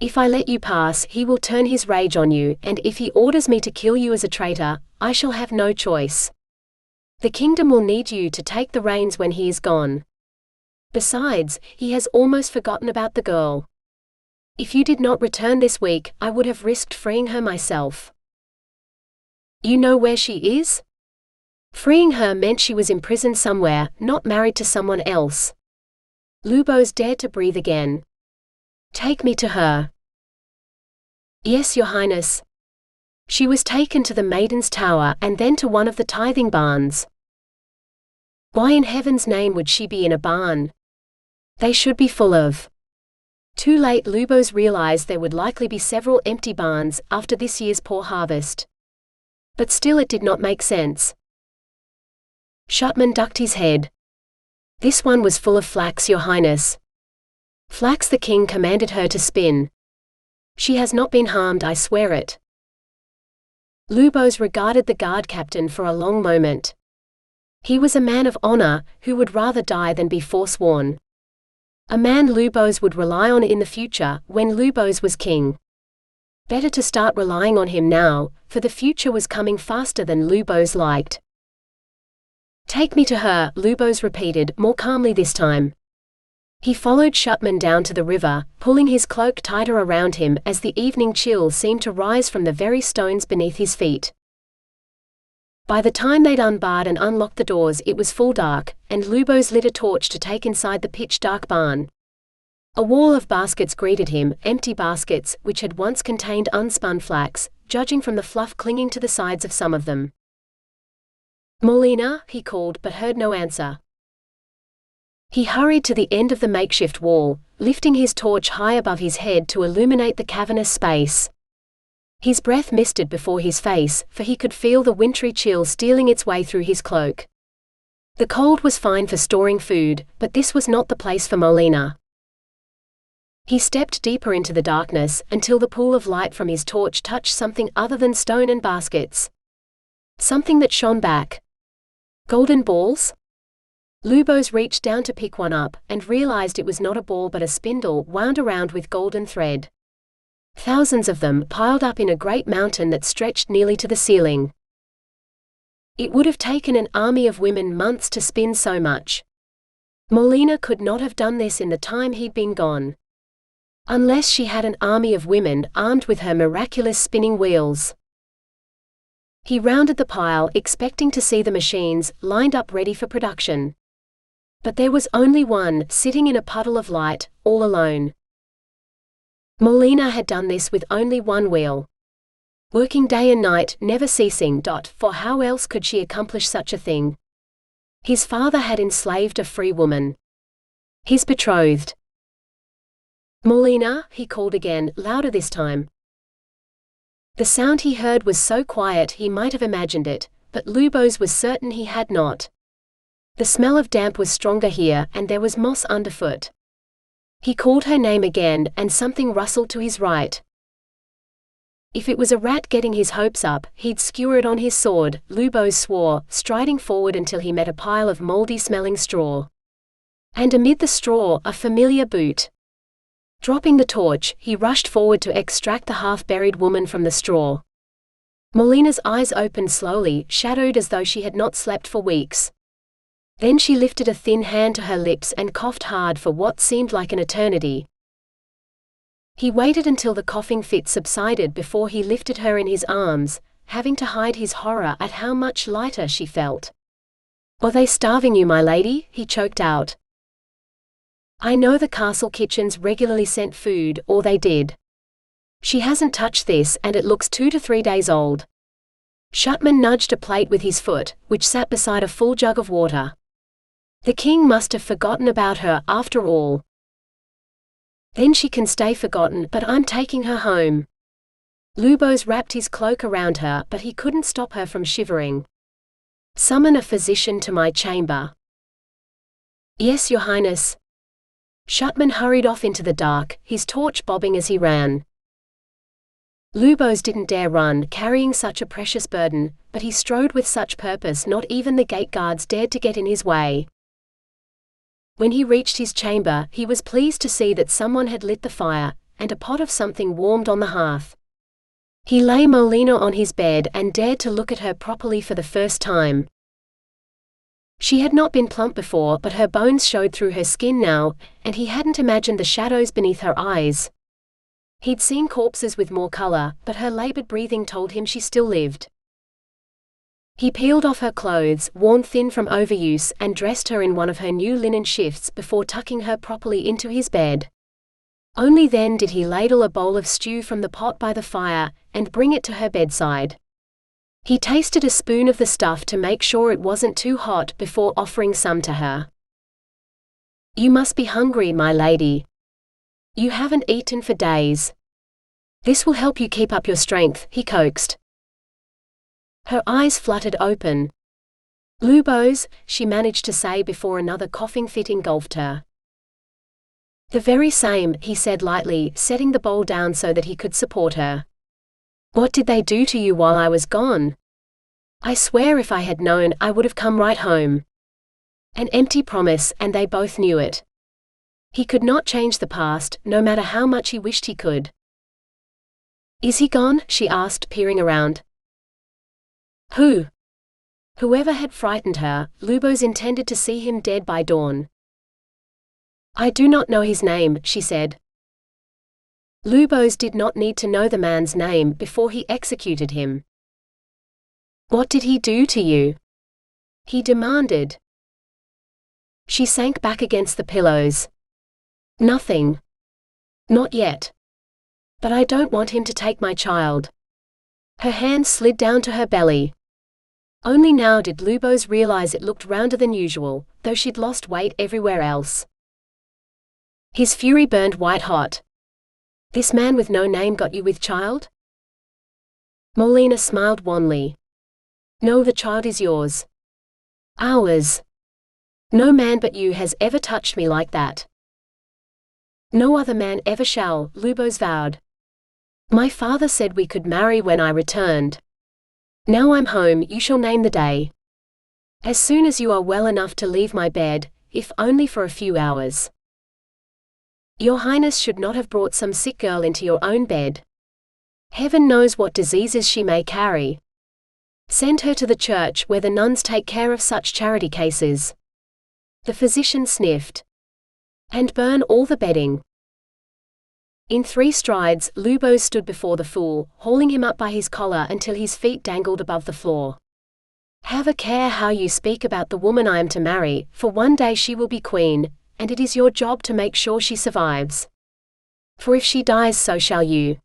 If I let you pass, he will turn his rage on you, and if he orders me to kill you as a traitor, I shall have no choice. The kingdom will need you to take the reins when he is gone. Besides, he has almost forgotten about the girl. If you did not return this week, I would have risked freeing her myself." "You know where she is?" Freeing her meant she was imprisoned somewhere, not married to someone else. Lubos dared to breathe again. "Take me to her." "Yes, Your Highness." She was taken to the Maiden's Tower and then to one of the tithing barns. Why in heaven's name would she be in a barn? They should be full of. Too late, Lubos realized there would likely be several empty barns after this year's poor harvest. But still it did not make sense. Shutman ducked his head. "This one was full of flax, Your Highness." "Flax the king commanded her to spin. She has not been harmed, I swear it." Lubos regarded the guard captain for a long moment. He was a man of honor, who would rather die than be forsworn. A man Lubos would rely on in the future, when Lubos was king. Better to start relying on him now, for the future was coming faster than Lubos liked. "Take me to her," Lubos repeated, more calmly this time. He followed Shutman down to the river, pulling his cloak tighter around him as the evening chill seemed to rise from the very stones beneath his feet. By the time they'd unbarred and unlocked the doors, it was full dark, and Lubos lit a torch to take inside the pitch-dark barn. A wall of baskets greeted him, empty baskets, which had once contained unspun flax, judging from the fluff clinging to the sides of some of them. "Molina," he called, but heard no answer. He hurried to the end of the makeshift wall, lifting his torch high above his head to illuminate the cavernous space. His breath misted before his face, for he could feel the wintry chill stealing its way through his cloak. The cold was fine for storing food, but this was not the place for Molina. He stepped deeper into the darkness until the pool of light from his torch touched something other than stone and baskets. Something that shone back. Golden balls? Lubos reached down to pick one up, and realized it was not a ball but a spindle wound around with golden thread. Thousands of them piled up in a great mountain that stretched nearly to the ceiling. It would have taken an army of women months to spin so much. Molina could not have done this in the time he'd been gone. Unless she had an army of women armed with her miraculous spinning wheels. He rounded the pile, expecting to see the machines lined up ready for production. But there was only one, sitting in a puddle of light, all alone. Molina had done this with only one wheel. Working day and night, never ceasing. For how else could she accomplish such a thing? His father had enslaved a free woman. His betrothed. Molina, he called again, louder this time. The sound he heard was so quiet he might have imagined it, but Lubos was certain he had not. The smell of damp was stronger here, and there was moss underfoot. He called her name again, and something rustled to his right. If it was a rat getting his hopes up, he'd skewer it on his sword, Lubos swore, striding forward until he met a pile of moldy-smelling straw. And amid the straw, a familiar boot. Dropping the torch, he rushed forward to extract the half-buried woman from the straw. Molina's eyes opened slowly, shadowed as though she had not slept for weeks. Then she lifted a thin hand to her lips and coughed hard for what seemed like an eternity. He waited until the coughing fit subsided before he lifted her in his arms, having to hide his horror at how much lighter she felt. "Are they starving you, my lady?" he choked out. "I know the castle kitchens regularly sent food, or they did. She hasn't touched this, and it looks 2 to 3 days old." Shutman nudged a plate with his foot, which sat beside a full jug of water. The king must have forgotten about her, after all. "Then she can stay forgotten, but I'm taking her home." Lubos wrapped his cloak around her, but he couldn't stop her from shivering. "Summon a physician to my chamber." "Yes, your highness." Shutman hurried off into the dark, his torch bobbing as he ran. Lubos didn't dare run, carrying such a precious burden, but he strode with such purpose not even the gate guards dared to get in his way. When he reached his chamber, he was pleased to see that someone had lit the fire, and a pot of something warmed on the hearth. He lay Molina on his bed and dared to look at her properly for the first time. She had not been plump before, but her bones showed through her skin now, and he hadn't imagined the shadows beneath her eyes. He'd seen corpses with more color, but her labored breathing told him she still lived. He peeled off her clothes, worn thin from overuse, and dressed her in one of her new linen shifts before tucking her properly into his bed. Only then did he ladle a bowl of stew from the pot by the fire, and bring it to her bedside. He tasted a spoon of the stuff to make sure it wasn't too hot before offering some to her. "You must be hungry, my lady. You haven't eaten for days. This will help you keep up your strength," he coaxed. Her eyes fluttered open. "Lubos," she managed to say before another coughing fit engulfed her. "The very same," he said lightly, setting the bowl down so that he could support her. "What did they do to you while I was gone? I swear if I had known, I would have come right home." An empty promise, and they both knew it. He could not change the past, no matter how much he wished he could. "Is he gone?" she asked, peering around. "Who?" Whoever had frightened her, Lubos intended to see him dead by dawn. "I do not know his name," she said. Lubos did not need to know the man's name before he executed him. "What did he do to you?" he demanded. She sank back against the pillows. "Nothing. Not yet. But I don't want him to take my child." Her hand slid down to her belly. Only now did Lubos realize it looked rounder than usual, though she'd lost weight everywhere else. His fury burned white-hot. "This man with no name got you with child?" Molina smiled wanly. "No, the child is yours. Ours. No man but you has ever touched me like that." No other man ever shall, Lubos vowed. My father said we could marry when I returned. Now I'm home, you shall name the day. As soon as you are well enough to leave my bed, if only for a few hours. Your Highness should not have brought some sick girl into your own bed. Heaven knows what diseases she may carry. Send her to the church where the nuns take care of such charity cases. The physician sniffed. And burn all the bedding. In 3 strides, Lubos stood before the fool, hauling him up by his collar until his feet dangled above the floor. Have a care how you speak about the woman I am to marry, for one day she will be queen, and it is your job to make sure she survives. For if she dies, so shall you.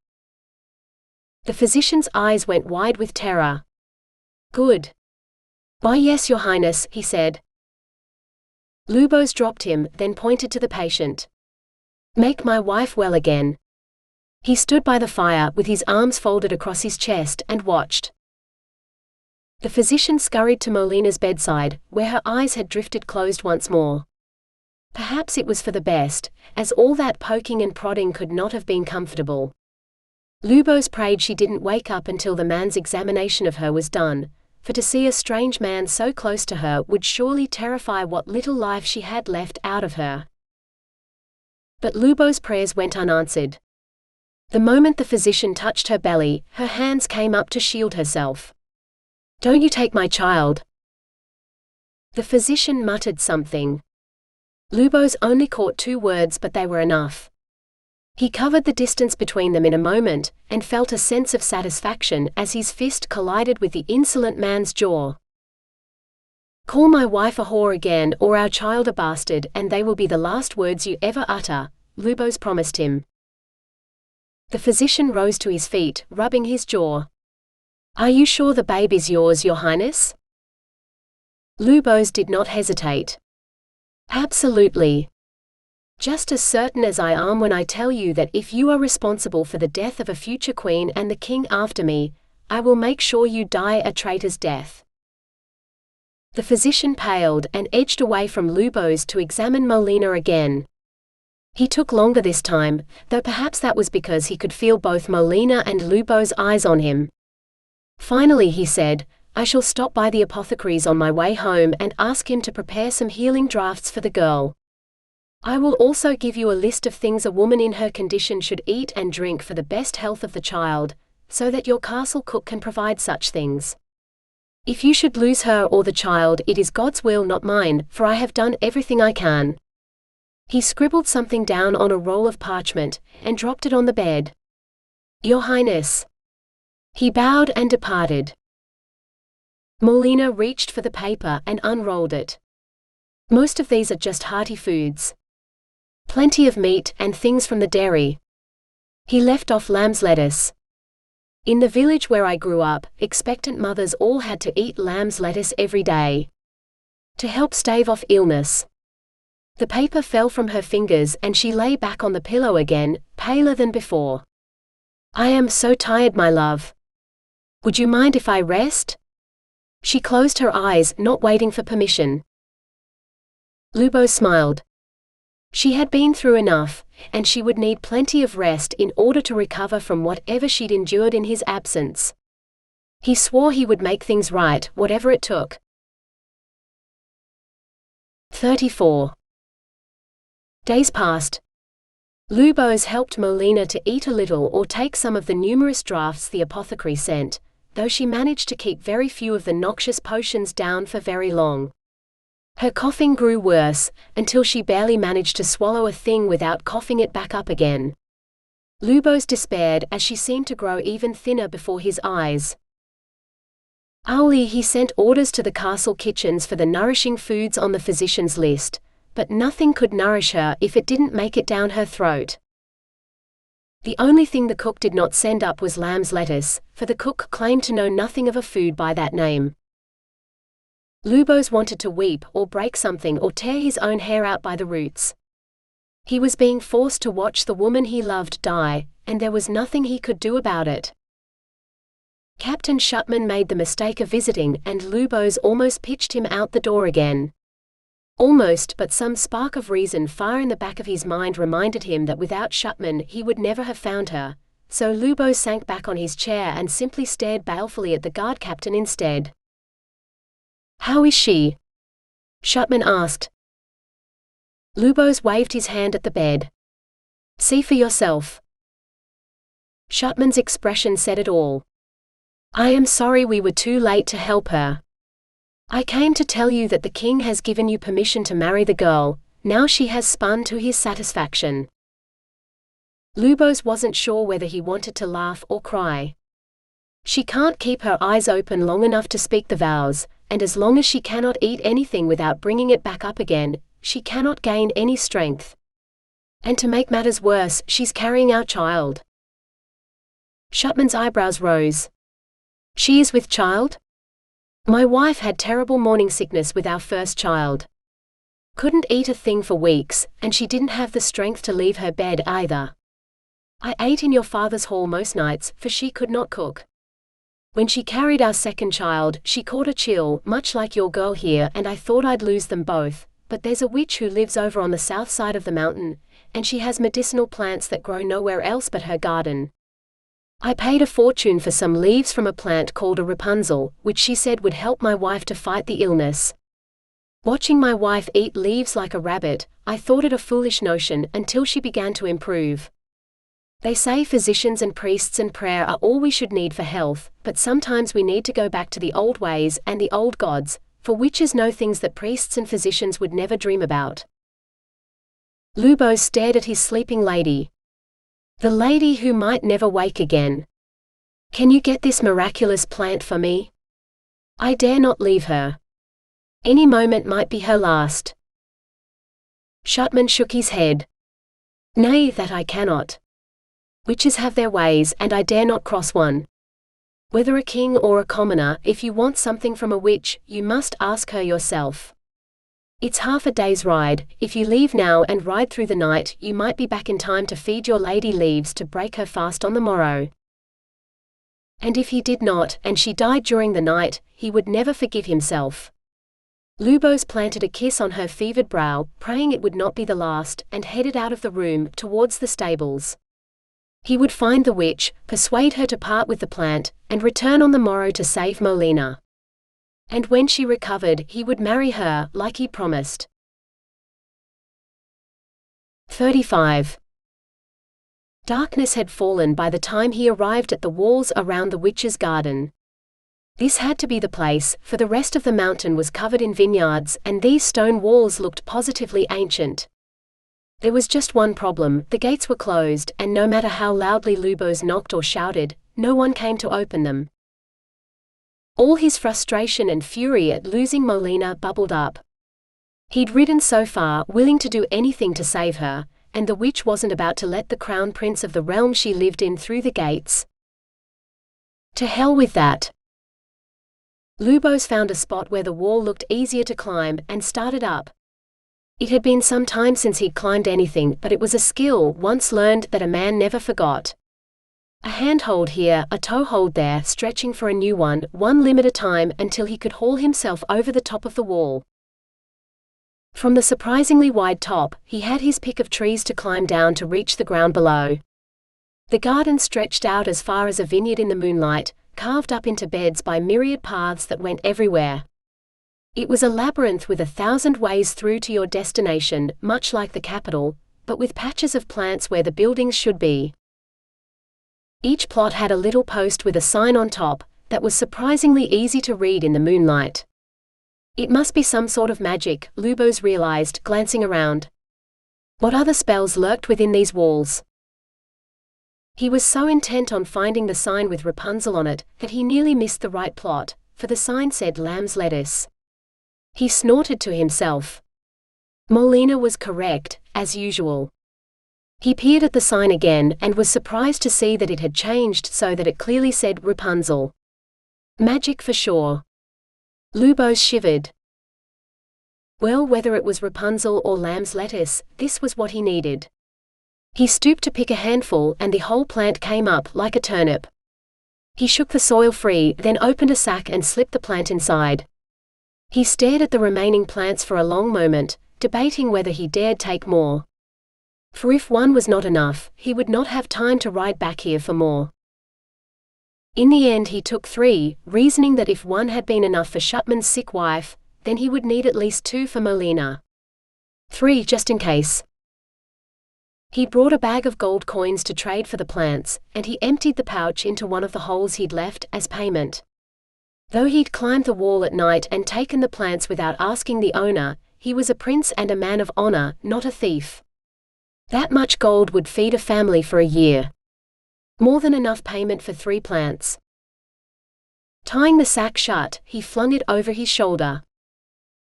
The physician's eyes went wide with terror. Good. Why yes, Your Highness, he said. Lubos dropped him, then pointed to the patient. Make my wife well again. He stood by the fire with his arms folded across his chest and watched. The physician scurried to Molina's bedside, where her eyes had drifted closed once more. Perhaps it was for the best, as all that poking and prodding could not have been comfortable. Lubos prayed she didn't wake up until the man's examination of her was done, for to see a strange man so close to her would surely terrify what little life she had left out of her. But Lubos' prayers went unanswered. The moment the physician touched her belly, her hands came up to shield herself. Don't you take my child. The physician muttered something. Lubos only caught 2 words, but they were enough. He covered the distance between them in a moment, and felt a sense of satisfaction as his fist collided with the insolent man's jaw. Call my wife a whore again or our child a bastard, and they will be the last words you ever utter, Lubos promised him. The physician rose to his feet, rubbing his jaw. Are you sure the babe is yours, Your Highness? Lubos did not hesitate. Absolutely. Just as certain as I am when I tell you that if you are responsible for the death of a future queen and the king after me, I will make sure you die a traitor's death. The physician paled and edged away from Lubos to examine Molina again. He took longer this time, though perhaps that was because he could feel both Molina and Lubos' eyes on him. Finally he said, I shall stop by the apothecary's on my way home and ask him to prepare some healing draughts for the girl. I will also give you a list of things a woman in her condition should eat and drink for the best health of the child, so that your castle cook can provide such things. If you should lose her or the child, it is God's will, not mine, for I have done everything I can. He scribbled something down on a roll of parchment, and dropped it on the bed. Your Highness. He bowed and departed. Molina reached for the paper and unrolled it. Most of these are just hearty foods. Plenty of meat and things from the dairy. He left off lamb's lettuce. In the village where I grew up, expectant mothers all had to eat lamb's lettuce every day. To help stave off illness. The paper fell from her fingers and she lay back on the pillow again, paler than before. I am so tired, my love. Would you mind if I rest? She closed her eyes, not waiting for permission. Lubos smiled. She had been through enough, and she would need plenty of rest in order to recover from whatever she'd endured in his absence. He swore he would make things right, whatever it took. 34. Days passed. Lubos helped Molina to eat a little or take some of the numerous draughts the apothecary sent, though she managed to keep very few of the noxious potions down for very long. Her coughing grew worse, until she barely managed to swallow a thing without coughing it back up again. Lubos despaired as she seemed to grow even thinner before his eyes. Hourly he sent orders to the castle kitchens for the nourishing foods on the physician's list, but nothing could nourish her if it didn't make it down her throat. The only thing the cook did not send up was lamb's lettuce, for the cook claimed to know nothing of a food by that name. Lubos wanted to weep or break something or tear his own hair out by the roots. He was being forced to watch the woman he loved die, and there was nothing he could do about it. Captain Shutman made the mistake of visiting, and Lubos almost pitched him out the door again. Almost, but some spark of reason far in the back of his mind reminded him that without Shutman he would never have found her, so Lubos sank back on his chair and simply stared balefully at the guard captain instead. "How is she?" Shutman asked. Lubos waved his hand at the bed. "See for yourself." Shutman's expression said it all. "I am sorry we were too late to help her. I came to tell you that the king has given you permission to marry the girl. Now she has spun to his satisfaction." Lubos wasn't sure whether he wanted to laugh or cry. She can't keep her eyes open long enough to speak the vows, and as long as she cannot eat anything without bringing it back up again, she cannot gain any strength. And to make matters worse, she's carrying our child. Shutman's eyebrows rose. "She is with child? My wife had terrible morning sickness with our first child. Couldn't eat a thing for weeks, and she didn't have the strength to leave her bed either. I ate in your father's hall most nights, for she could not cook. When she carried our second child, she caught a chill, much like your girl here, and I thought I'd lose them both, but there's a witch who lives over on the south side of the mountain, and she has medicinal plants that grow nowhere else but her garden. I paid a fortune for some leaves from a plant called a Rapunzel, which she said would help my wife to fight the illness. Watching my wife eat leaves like a rabbit, I thought it a foolish notion until she began to improve. They say physicians and priests and prayer are all we should need for health, but sometimes we need to go back to the old ways and the old gods, for witches know things that priests and physicians would never dream about." Lubos stared at his sleeping lady. "The lady who might never wake again. Can you get this miraculous plant for me? I dare not leave her. Any moment might be her last." Shutman shook his head. "Nay, that I cannot. Witches have their ways, and I dare not cross one. Whether a king or a commoner, if you want something from a witch, you must ask her yourself. It's half a day's ride. If you leave now and ride through the night, you might be back in time to feed your lady leaves to break her fast on the morrow. And if he did not, and she died during the night, he would never forgive himself." Lubos planted a kiss on her fevered brow, praying it would not be the last, and headed out of the room, towards the stables. He would find the witch, persuade her to part with the plant, and return on the morrow to save Molina. And when she recovered, he would marry her, like he promised. 35. Darkness had fallen by the time he arrived at the walls around the witch's garden. This had to be the place, for the rest of the mountain was covered in vineyards, and these stone walls looked positively ancient. There was just one problem: the gates were closed, and no matter how loudly Lubos knocked or shouted, no one came to open them. All his frustration and fury at losing Molina bubbled up. He'd ridden so far, willing to do anything to save her, and the witch wasn't about to let the crown prince of the realm she lived in through the gates. To hell with that. Lubos found a spot where the wall looked easier to climb, and started up. It had been some time since he'd climbed anything, but it was a skill once learned that a man never forgot. A handhold here, a toehold there, stretching for a new one limb at a time, until he could haul himself over the top of the wall. From the surprisingly wide top, he had his pick of trees to climb down to reach the ground below. The garden stretched out as far as a vineyard in the moonlight, carved up into beds by myriad paths that went everywhere. It was a labyrinth with 1,000 ways through to your destination, much like the capital, but with patches of plants where the buildings should be. Each plot had a little post with a sign on top, that was surprisingly easy to read in the moonlight. It must be some sort of magic, Lubos realized, glancing around. What other spells lurked within these walls? He was so intent on finding the sign with Rapunzel on it, that he nearly missed the right plot, for the sign said lamb's lettuce. He snorted to himself. Molina was correct, as usual. He peered at the sign again, and was surprised to see that it had changed so that it clearly said Rapunzel. Magic for sure. Lubos shivered. Well, whether it was Rapunzel or lamb's lettuce, this was what he needed. He stooped to pick a handful, and the whole plant came up like a turnip. He shook the soil free, then opened a sack and slipped the plant inside. He stared at the remaining plants for a long moment, debating whether he dared take more. For if one was not enough, he would not have time to ride back here for more. In the end he took 3, reasoning that if one had been enough for Shutman's sick wife, then he would need at least 2 for Molina. 3 just in case. He'd brought a bag of gold coins to trade for the plants, and he emptied the pouch into one of the holes he'd left as payment. Though he'd climbed the wall at night and taken the plants without asking the owner, he was a prince and a man of honor, not a thief. That much gold would feed a family for a year. More than enough payment for 3 plants. Tying the sack shut, he flung it over his shoulder.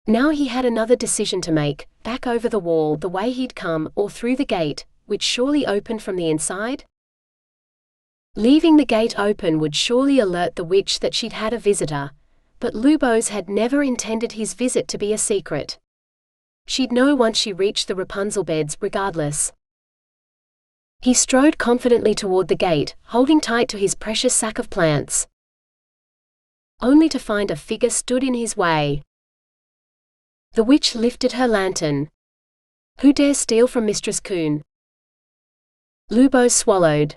Now he had another decision to make, back over the wall the way he'd come, or through the gate, which surely opened from the inside. Leaving the gate open would surely alert the witch that she'd had a visitor, but Lubos had never intended his visit to be a secret. She'd know once she reached the Rapunzel beds regardless. He strode confidently toward the gate, holding tight to his precious sack of plants. Only to find a figure stood in his way. The witch lifted her lantern. Who dare steal from Mistress Coon? Lubos swallowed.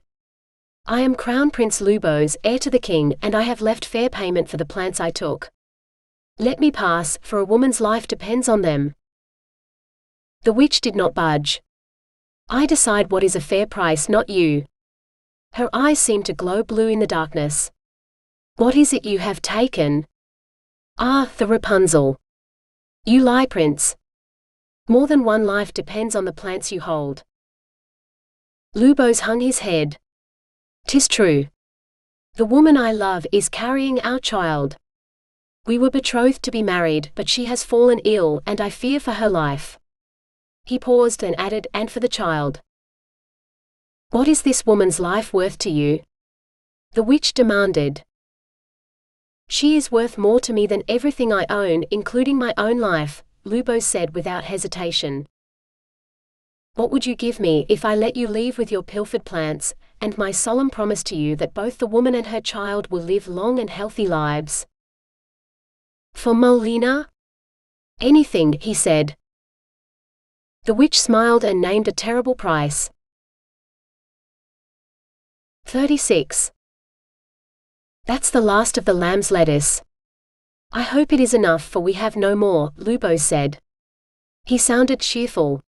I am Crown Prince Lubos, heir to the king, and I have left fair payment for the plants I took. Let me pass, for a woman's life depends on them. The witch did not budge. I decide what is a fair price, not you. Her eyes seemed to glow blue in the darkness. What is it you have taken? Ah, the Rapunzel. You lie, Prince. More than one life depends on the plants you hold. Lubos hung his head. 'Tis true. The woman I love is carrying our child. We were betrothed to be married, but she has fallen ill, and I fear for her life. He paused and added, and for the child. What is this woman's life worth to you? The witch demanded. She is worth more to me than everything I own, including my own life, Lubos said without hesitation. What would you give me if I let you leave with your pilfered plants, and my solemn promise to you that both the woman and her child will live long and healthy lives? For Molina? Anything, he said. The witch smiled and named a terrible price. 36. That's the last of the lamb's lettuce. I hope it is enough, for we have no more, Lubos said. He sounded cheerful.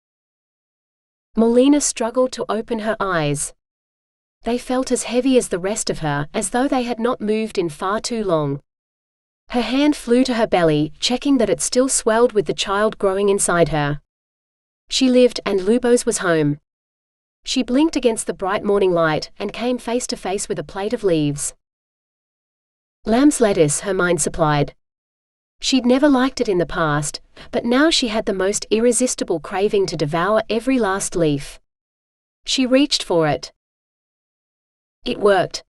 Molina struggled to open her eyes. They felt as heavy as the rest of her, as though they had not moved in far too long. Her hand flew to her belly, checking that it still swelled with the child growing inside her. She lived, and Lubos was home. She blinked against the bright morning light, and came face to face with a plate of leaves. Lamb's lettuce, her mind supplied. She'd never liked it in the past, but now she had the most irresistible craving to devour every last leaf. She reached for it. It worked.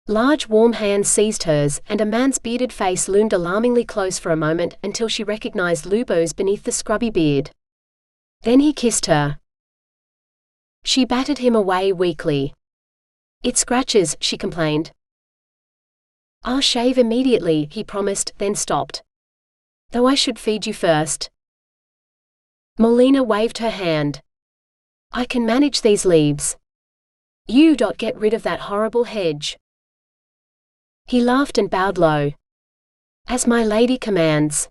Large warm hands seized hers, and a man's bearded face loomed alarmingly close for a moment until she recognized Lubos beneath the scrubby beard. Then he kissed her. She batted him away weakly. It scratches, she complained. I'll shave immediately, he promised, then stopped. Though I should feed you first. Molina waved her hand. I can manage these leaves. You get rid of that horrible hedge. He laughed and bowed low. As my lady commands.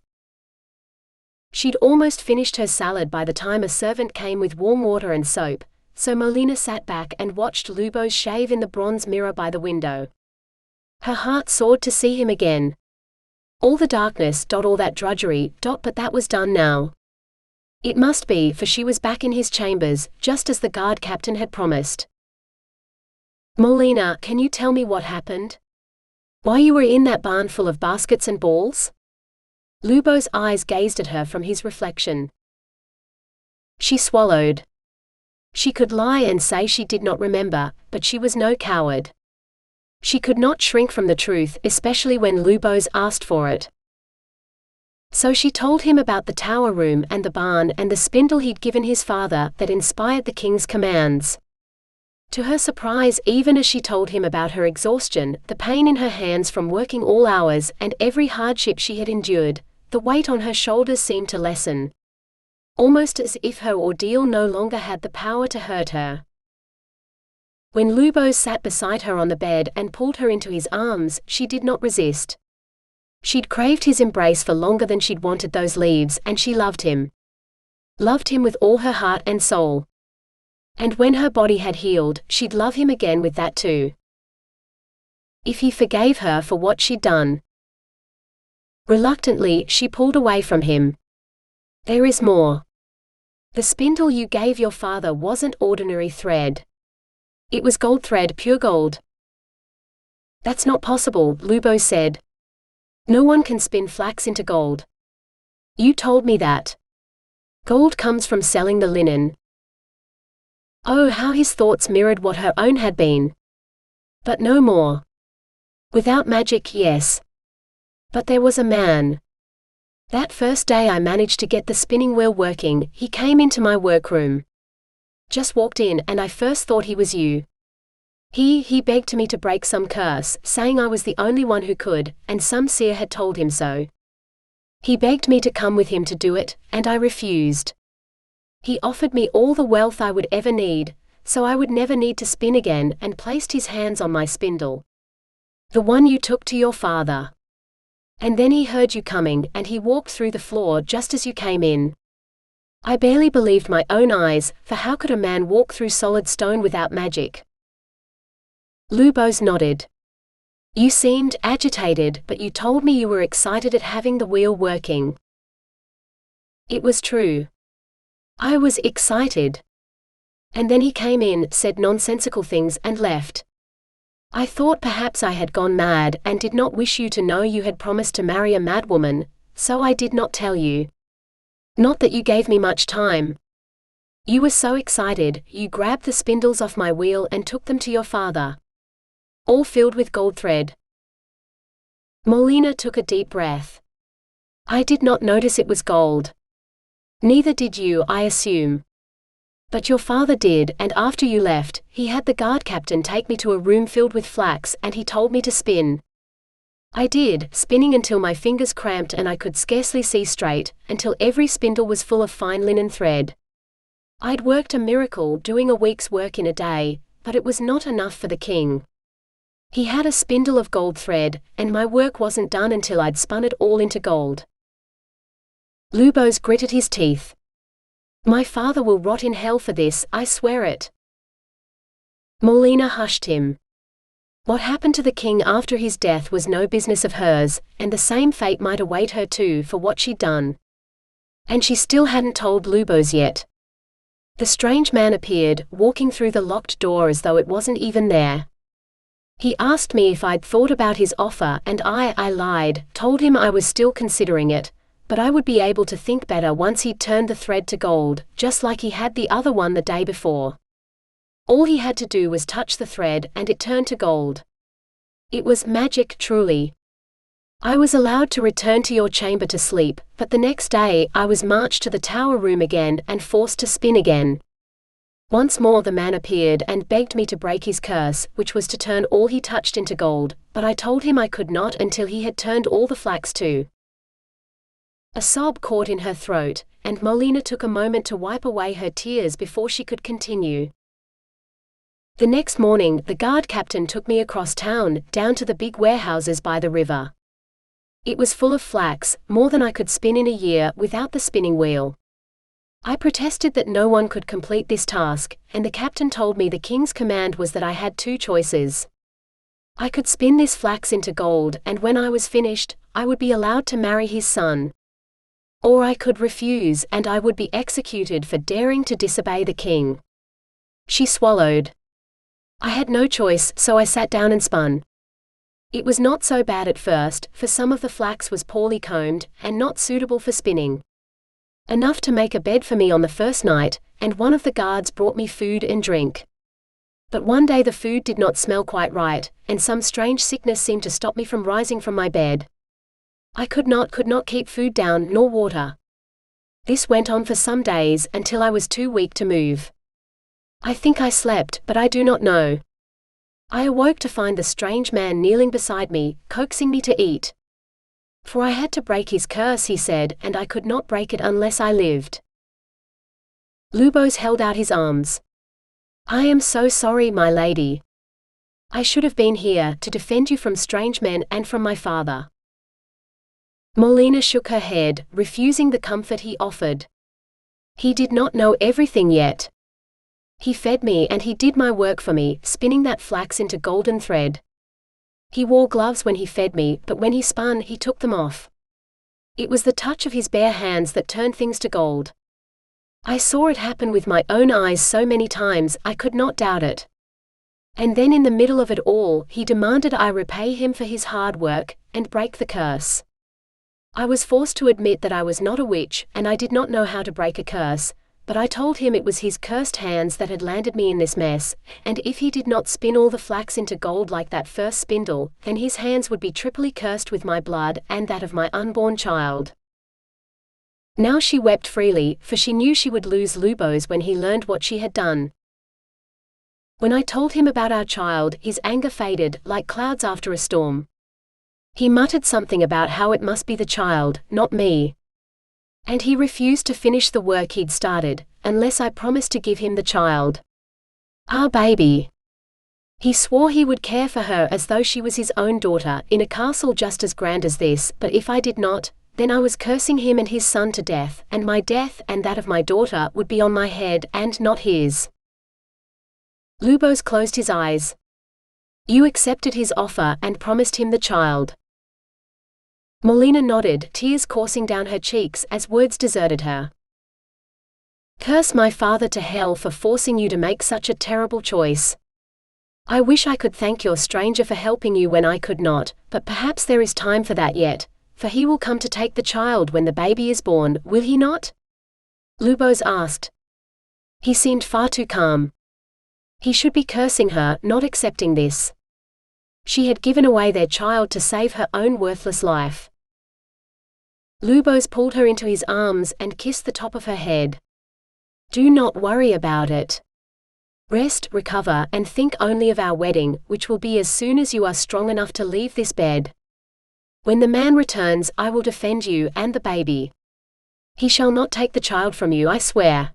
She'd almost finished her salad by the time a servant came with warm water and soap, so Molina sat back and watched Lubos shave in the bronze mirror by the window. Her heart soared to see him again. All the darkness, all that drudgery, but that was done now. It must be, for she was back in his chambers, just as the guard captain had promised. Molina, can you tell me what happened? Why you were in that barn full of baskets and balls? Lubos' eyes gazed at her from his reflection. She swallowed. She could lie and say she did not remember, but she was no coward. She could not shrink from the truth, especially when Lubos asked for it. So she told him about the tower room and the barn and the spindle he'd given his father that inspired the king's commands. To her surprise, even as she told him about her exhaustion, the pain in her hands from working all hours, and every hardship she had endured, the weight on her shoulders seemed to lessen, almost as if her ordeal no longer had the power to hurt her. When Lubos sat beside her on the bed and pulled her into his arms, she did not resist. She'd craved his embrace for longer than she'd wanted those leaves, and she loved him. Loved him with all her heart and soul. And when her body had healed, she'd love him again with that too. If he forgave her for what she'd done. Reluctantly, she pulled away from him. There is more. The spindle you gave your father wasn't ordinary thread. It was gold thread, pure gold. That's not possible, Lubos said. No one can spin flax into gold. You told me that. Gold comes from selling the linen. Oh, how his thoughts mirrored what her own had been. But no more. Without magic, yes. But there was a man. That first day I managed to get the spinning wheel working, he came into my workroom. Just walked in, and I first thought he was you. He begged me to break some curse, saying I was the only one who could, and some seer had told him so. He begged me to come with him to do it, and I refused. He offered me all the wealth I would ever need, so I would never need to spin again, and placed his hands on my spindle. The one you took to your father. And then he heard you coming, and he walked through the floor just as you came in. I barely believed my own eyes, for how could a man walk through solid stone without magic? Lubos nodded. You seemed agitated, but you told me you were excited at having the wheel working. It was true. I was excited. And then he came in, said nonsensical things, and left. I thought perhaps I had gone mad, and did not wish you to know you had promised to marry a madwoman, so I did not tell you. Not that you gave me much time. You were so excited, you grabbed the spindles off my wheel and took them to your father. All filled with gold thread. Molina took a deep breath. I did not notice it was gold. Neither did you, I assume. But your father did, and after you left, he had the guard captain take me to a room filled with flax, and he told me to spin. I did, spinning until my fingers cramped and I could scarcely see straight, until every spindle was full of fine linen thread. I'd worked a miracle, doing a week's work in a day, but it was not enough for the king. He had a spindle of gold thread, and my work wasn't done until I'd spun it all into gold. Lubos gritted his teeth. My father will rot in hell for this, I swear it. Molina hushed him. What happened to the king after his death was no business of hers, and the same fate might await her too for what she'd done. And she still hadn't told Lubos yet. The strange man appeared, walking through the locked door as though it wasn't even there. He asked me if I'd thought about his offer, and I lied, told him I was still considering it, but I would be able to think better once he'd turned the thread to gold, just like he had the other one the day before. All he had to do was touch the thread, and it turned to gold. It was magic, truly. I was allowed to return to your chamber to sleep, but the next day, I was marched to the tower room again, and forced to spin again. Once more the man appeared and begged me to break his curse, which was to turn all he touched into gold, but I told him I could not until he had turned all the flax too. A sob caught in her throat, and Molina took a moment to wipe away her tears before she could continue. The next morning, the guard captain took me across town, down to the big warehouses by the river. It was full of flax, more than I could spin in a year without the spinning wheel. I protested that no one could complete this task, and the captain told me the king's command was that I had two choices. I could spin this flax into gold, and when I was finished, I would be allowed to marry his son. Or I could refuse, and I would be executed for daring to disobey the king. She swallowed. I had no choice, so I sat down and spun. It was not so bad at first, for some of the flax was poorly combed, and not suitable for spinning. Enough to make a bed for me on the first night, and one of the guards brought me food and drink. But one day the food did not smell quite right, and some strange sickness seemed to stop me from rising from my bed. I could not keep food down nor water. This went on for some days, until I was too weak to move. I think I slept, but I do not know. I awoke to find the strange man kneeling beside me, coaxing me to eat. For I had to break his curse, he said, and I could not break it unless I lived. Lubos held out his arms. I am so sorry, my lady. I should have been here, to defend you from strange men and from my father. Molina shook her head, refusing the comfort he offered. He did not know everything yet. He fed me and he did my work for me, spinning that flax into golden thread. He wore gloves when he fed me, but when he spun, he took them off. It was the touch of his bare hands that turned things to gold. I saw it happen with my own eyes so many times, I could not doubt it. And then in the middle of it all, he demanded I repay him for his hard work, and break the curse. I was forced to admit that I was not a witch, and I did not know how to break a curse, but I told him it was his cursed hands that had landed me in this mess, and if he did not spin all the flax into gold like that first spindle, then his hands would be triply cursed with my blood and that of my unborn child. Now she wept freely, for she knew she would lose Lubos when he learned what she had done. When I told him about our child, his anger faded, like clouds after a storm. He muttered something about how it must be the child, not me. And he refused to finish the work he'd started, unless I promised to give him the child. Our baby. He swore he would care for her as though she was his own daughter, in a castle just as grand as this, but if I did not, then I was cursing him and his son to death, and my death and that of my daughter would be on my head and not his. Lubos closed his eyes. You accepted his offer and promised him the child. Molina nodded, tears coursing down her cheeks as words deserted her. Curse my father to hell for forcing you to make such a terrible choice. I wish I could thank your stranger for helping you when I could not, but perhaps there is time for that yet, for he will come to take the child when the baby is born, will he not? Lubos asked. He seemed far too calm. He should be cursing her, not accepting this. She had given away their child to save her own worthless life. Lubos pulled her into his arms and kissed the top of her head. Do not worry about it. Rest, recover, and think only of our wedding, which will be as soon as you are strong enough to leave this bed. When the man returns, I will defend you and the baby. He shall not take the child from you, I swear.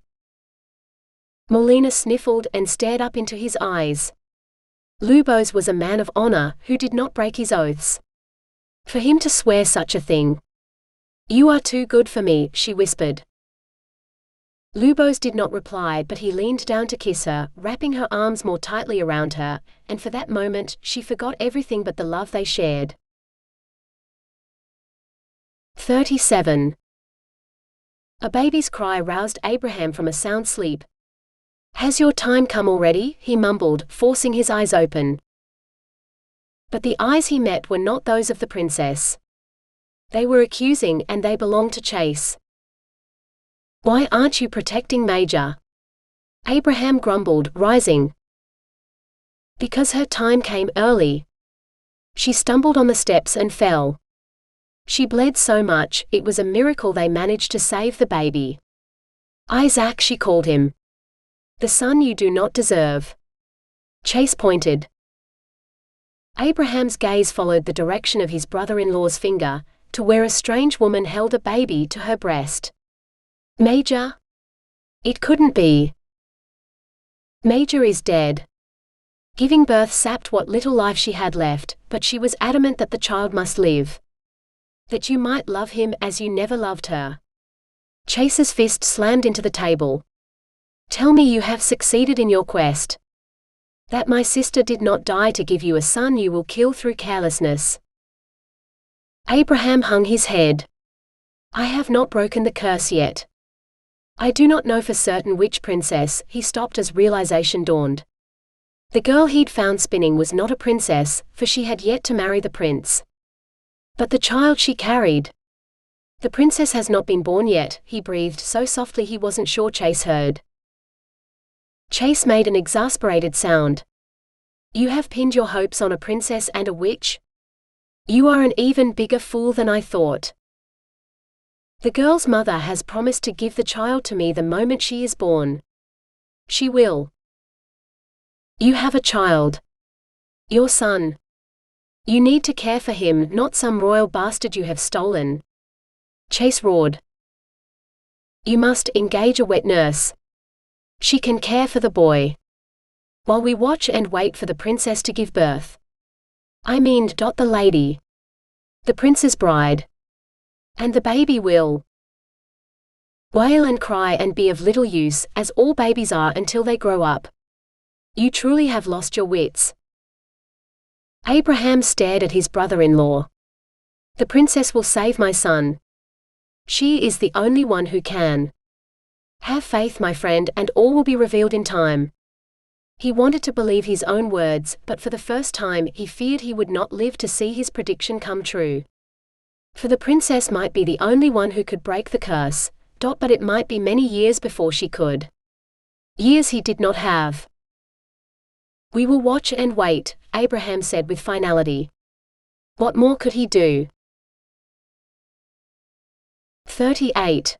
Molina sniffled and stared up into his eyes. Lubos was a man of honor, who did not break his oaths. For him to swear such a thing. You are too good for me, she whispered. Lubos did not reply, but he leaned down to kiss her, wrapping her arms more tightly around her, and for that moment, she forgot everything but the love they shared. 37. A baby's cry roused Abraham from a sound sleep. Has your time come already? He mumbled, forcing his eyes open. But the eyes he met were not those of the princess. They were accusing, and they belonged to Chase. Why aren't you protecting Major? Abraham grumbled, rising. Because her time came early. She stumbled on the steps and fell. She bled so much, it was a miracle they managed to save the baby. Isaac, she called him. The son you do not deserve. Chase pointed. Abraham's gaze followed the direction of his brother-in-law's finger, to where a strange woman held a baby to her breast. Major? It couldn't be. Major is dead. Giving birth sapped what little life she had left, but she was adamant that the child must live. That you might love him as you never loved her. Chase's fist slammed into the table. Tell me you have succeeded in your quest. That my sister did not die to give you a son you will kill through carelessness. Abraham hung his head. I have not broken the curse yet. I do not know for certain which princess. He stopped as realization dawned. The girl he'd found spinning was not a princess, for she had yet to marry the prince. But the child she carried. The princess has not been born yet, he breathed so softly he wasn't sure Chase heard. Chase made an exasperated sound. You have pinned your hopes on a princess and a witch? You are an even bigger fool than I thought. The girl's mother has promised to give the child to me the moment she is born. She will. You have a child. Your son. You need to care for him, not some royal bastard you have stolen. Chase roared. You must engage a wet nurse. She can care for the boy, while we watch and wait for the princess to give birth. I mean, the lady. The prince's bride. And the baby will wail and cry and be of little use, as all babies are until they grow up. You truly have lost your wits. Abraham stared at his brother-in-law. The princess will save my son. She is the only one who can. Have faith, my friend, and all will be revealed in time. He wanted to believe his own words, but for the first time he feared he would not live to see his prediction come true. For the princess might be the only one who could break the curse, but it might be many years before she could. Years he did not have. We will watch and wait, Abraham said with finality. What more could he do? 38.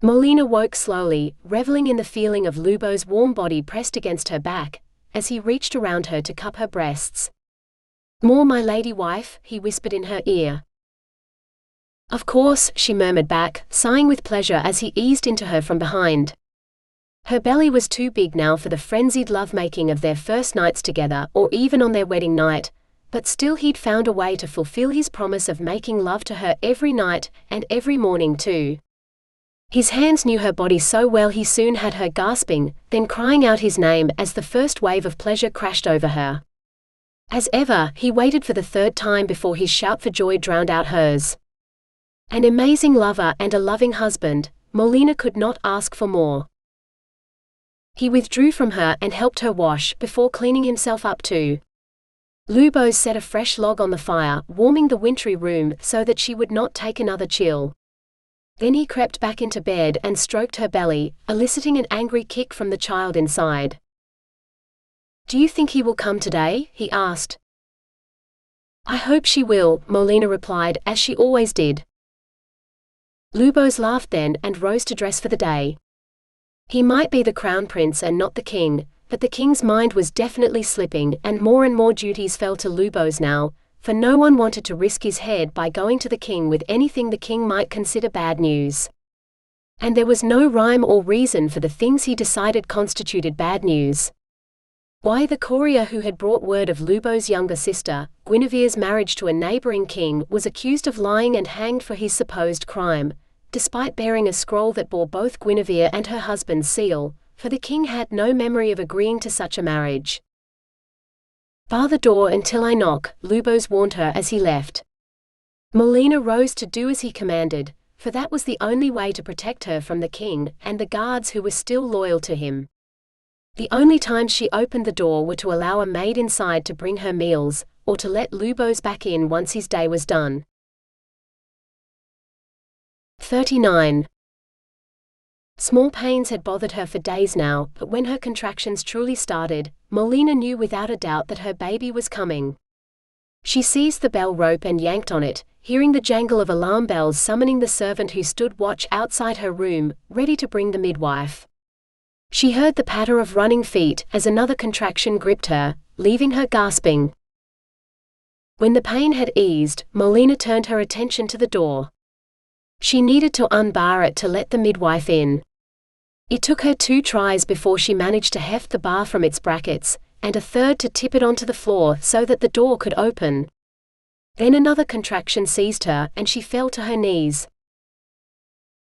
Molina woke slowly, reveling in the feeling of Lubos' warm body pressed against her back, as he reached around her to cup her breasts. More, my lady wife, he whispered in her ear. Of course, she murmured back, sighing with pleasure as he eased into her from behind. Her belly was too big now for the frenzied lovemaking of their first nights together or even on their wedding night, but still he'd found a way to fulfill his promise of making love to her every night, and every morning too. His hands knew her body so well he soon had her gasping, then crying out his name as the first wave of pleasure crashed over her. As ever, he waited for the third time before his shout for joy drowned out hers. An amazing lover and a loving husband, Molina could not ask for more. He withdrew from her and helped her wash before cleaning himself up too. Lubos set a fresh log on the fire, warming the wintry room so that she would not take another chill. Then he crept back into bed and stroked her belly, eliciting an angry kick from the child inside. Do you think he will come today? He asked. I hope she will, Molina replied, as she always did. Lubos laughed then and rose to dress for the day. He might be the crown prince and not the king, but the king's mind was definitely slipping, and more duties fell to Lubos now, for no one wanted to risk his head by going to the king with anything the king might consider bad news. And there was no rhyme or reason for the things he decided constituted bad news. Why, the courier who had brought word of Lubos' younger sister, Guinevere's marriage to a neighboring king, was accused of lying and hanged for his supposed crime, despite bearing a scroll that bore both Guinevere and her husband's seal, for the king had no memory of agreeing to such a marriage. Bar the door until I knock, Lubos warned her as he left. Molina rose to do as he commanded, for that was the only way to protect her from the king and the guards who were still loyal to him. The only times she opened the door were to allow a maid inside to bring her meals, or to let Lubos back in once his day was done. 39. Small pains had bothered her for days now, but when her contractions truly started, Molina knew without a doubt that her baby was coming. She seized the bell rope and yanked on it, hearing the jangle of alarm bells summoning the servant who stood watch outside her room, ready to bring the midwife. She heard the patter of running feet as another contraction gripped her, leaving her gasping. When the pain had eased, Molina turned her attention to the door. She needed to unbar it to let the midwife in. It took her 2 tries before she managed to heft the bar from its brackets, and a third to tip it onto the floor so that the door could open. Then another contraction seized her and she fell to her knees.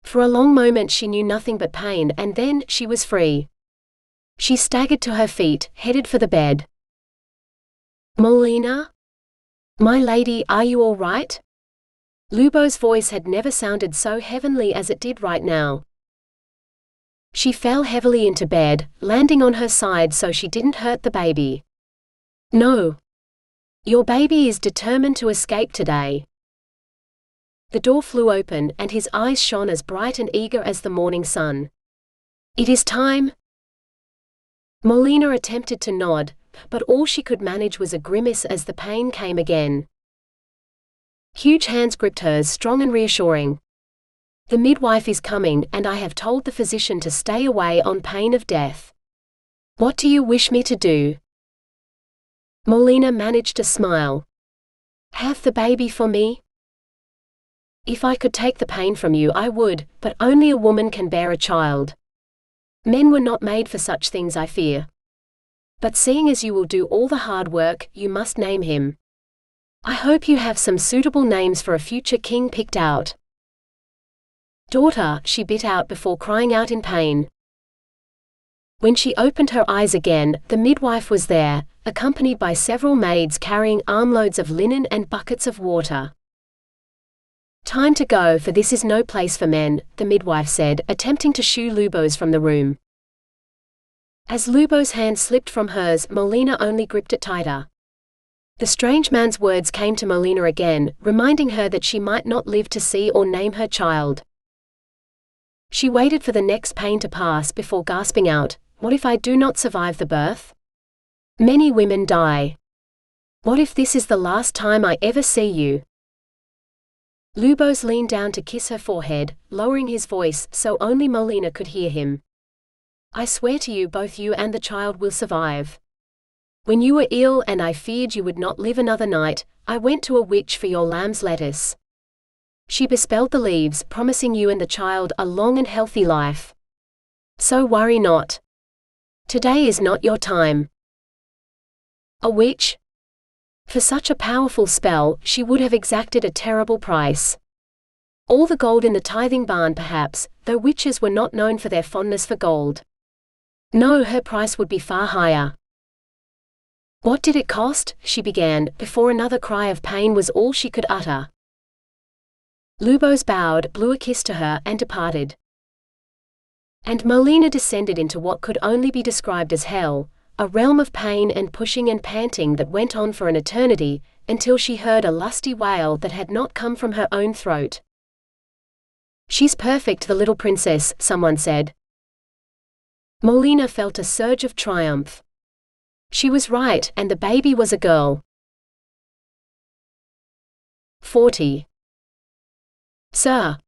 For a long moment she knew nothing but pain, and then she was free. She staggered to her feet, headed for the bed. Molina? My lady, are you all right? Lubos' voice had never sounded so heavenly as it did right now. She fell heavily into bed, landing on her side so she didn't hurt the baby. No. Your baby is determined to escape today. The door flew open and his eyes shone as bright and eager as the morning sun. It is time. Molina attempted to nod, but all she could manage was a grimace as the pain came again. Huge hands gripped hers, strong and reassuring. The midwife is coming, and I have told the physician to stay away on pain of death. What do you wish me to do? Molina managed to smile. "Have the baby for me? If I could take the pain from you I would, but only a woman can bear a child. Men were not made for such things, I fear. But seeing as you will do all the hard work, you must name him. I hope you have some suitable names for a future king picked out." "Daughter," she bit out before crying out in pain. When she opened her eyes again, the midwife was there, accompanied by several maids carrying armloads of linen and buckets of water. "Time to go, for this is no place for men," the midwife said, attempting to shoo Lubos from the room. As Lubos' hand slipped from hers, Molina only gripped it tighter. The strange man's words came to Molina again, reminding her that she might not live to see or name her child. She waited for the next pain to pass before gasping out, "What if I do not survive the birth? Many women die. What if this is the last time I ever see you?" Lubos leaned down to kiss her forehead, lowering his voice so only Molina could hear him. "I swear to you both you and the child will survive. When you were ill and I feared you would not live another night, I went to a witch for your lamb's lettuce. She bespelled the leaves, promising you and the child a long and healthy life. So worry not. Today is not your time." A witch? For such a powerful spell, she would have exacted a terrible price. All the gold in the tithing barn perhaps, though witches were not known for their fondness for gold. No, her price would be far higher. "What did it cost?" she began, before another cry of pain was all she could utter. Lubos bowed, blew a kiss to her, and departed. And Molina descended into what could only be described as hell, a realm of pain and pushing and panting that went on for an eternity, until she heard a lusty wail that had not come from her own throat. "She's perfect, the little princess," someone said. Molina felt a surge of triumph. She was right, and the baby was a girl. 40. "Sir,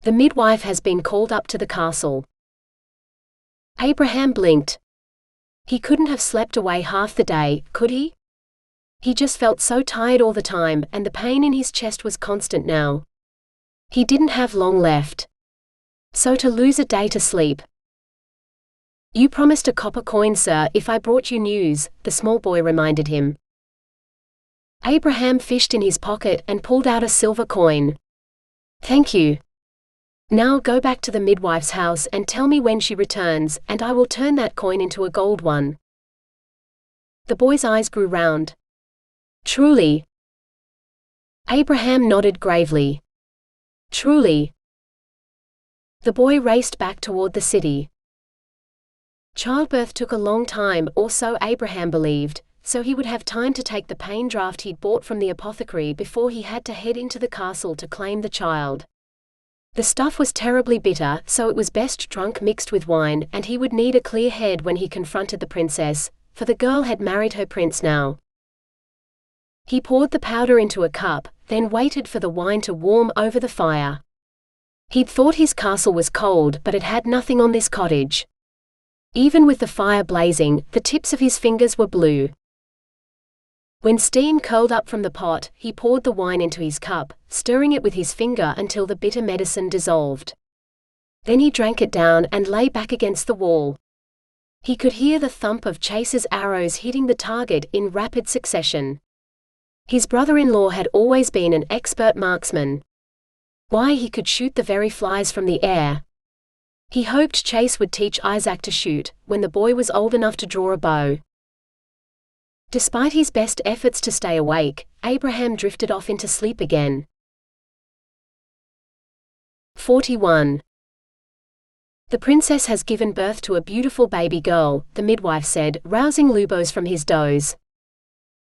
the midwife has been called up to the castle." Abraham blinked. He couldn't have slept away half the day, could he? He just felt so tired all the time, and the pain in his chest was constant now. He didn't have long left. So to lose a day to sleep. "You promised a copper coin, sir, if I brought you news," the small boy reminded him. Abraham fished in his pocket and pulled out a silver coin. "Thank you. Now go back to the midwife's house and tell me when she returns, and I will turn that coin into a gold one." The boy's eyes grew round. "Truly?" Abraham nodded gravely. "Truly." The boy raced back toward the city. Childbirth took a long time, or so Abraham believed, so he would have time to take the pain draught he'd bought from the apothecary before he had to head into the castle to claim the child. The stuff was terribly bitter, so it was best drunk mixed with wine, and he would need a clear head when he confronted the princess, for the girl had married her prince now. He poured the powder into a cup, then waited for the wine to warm over the fire. He'd thought his castle was cold, but it had nothing on this cottage. Even with the fire blazing, the tips of his fingers were blue. When steam curled up from the pot, he poured the wine into his cup, stirring it with his finger until the bitter medicine dissolved. Then he drank it down and lay back against the wall. He could hear the thump of Chase's arrows hitting the target in rapid succession. His brother-in-law had always been an expert marksman. Why, he could shoot the very flies from the air. He hoped Chase would teach Isaac to shoot, when the boy was old enough to draw a bow. Despite his best efforts to stay awake, Abraham drifted off into sleep again. 41. "The princess has given birth to a beautiful baby girl," the midwife said, rousing Lubos from his doze.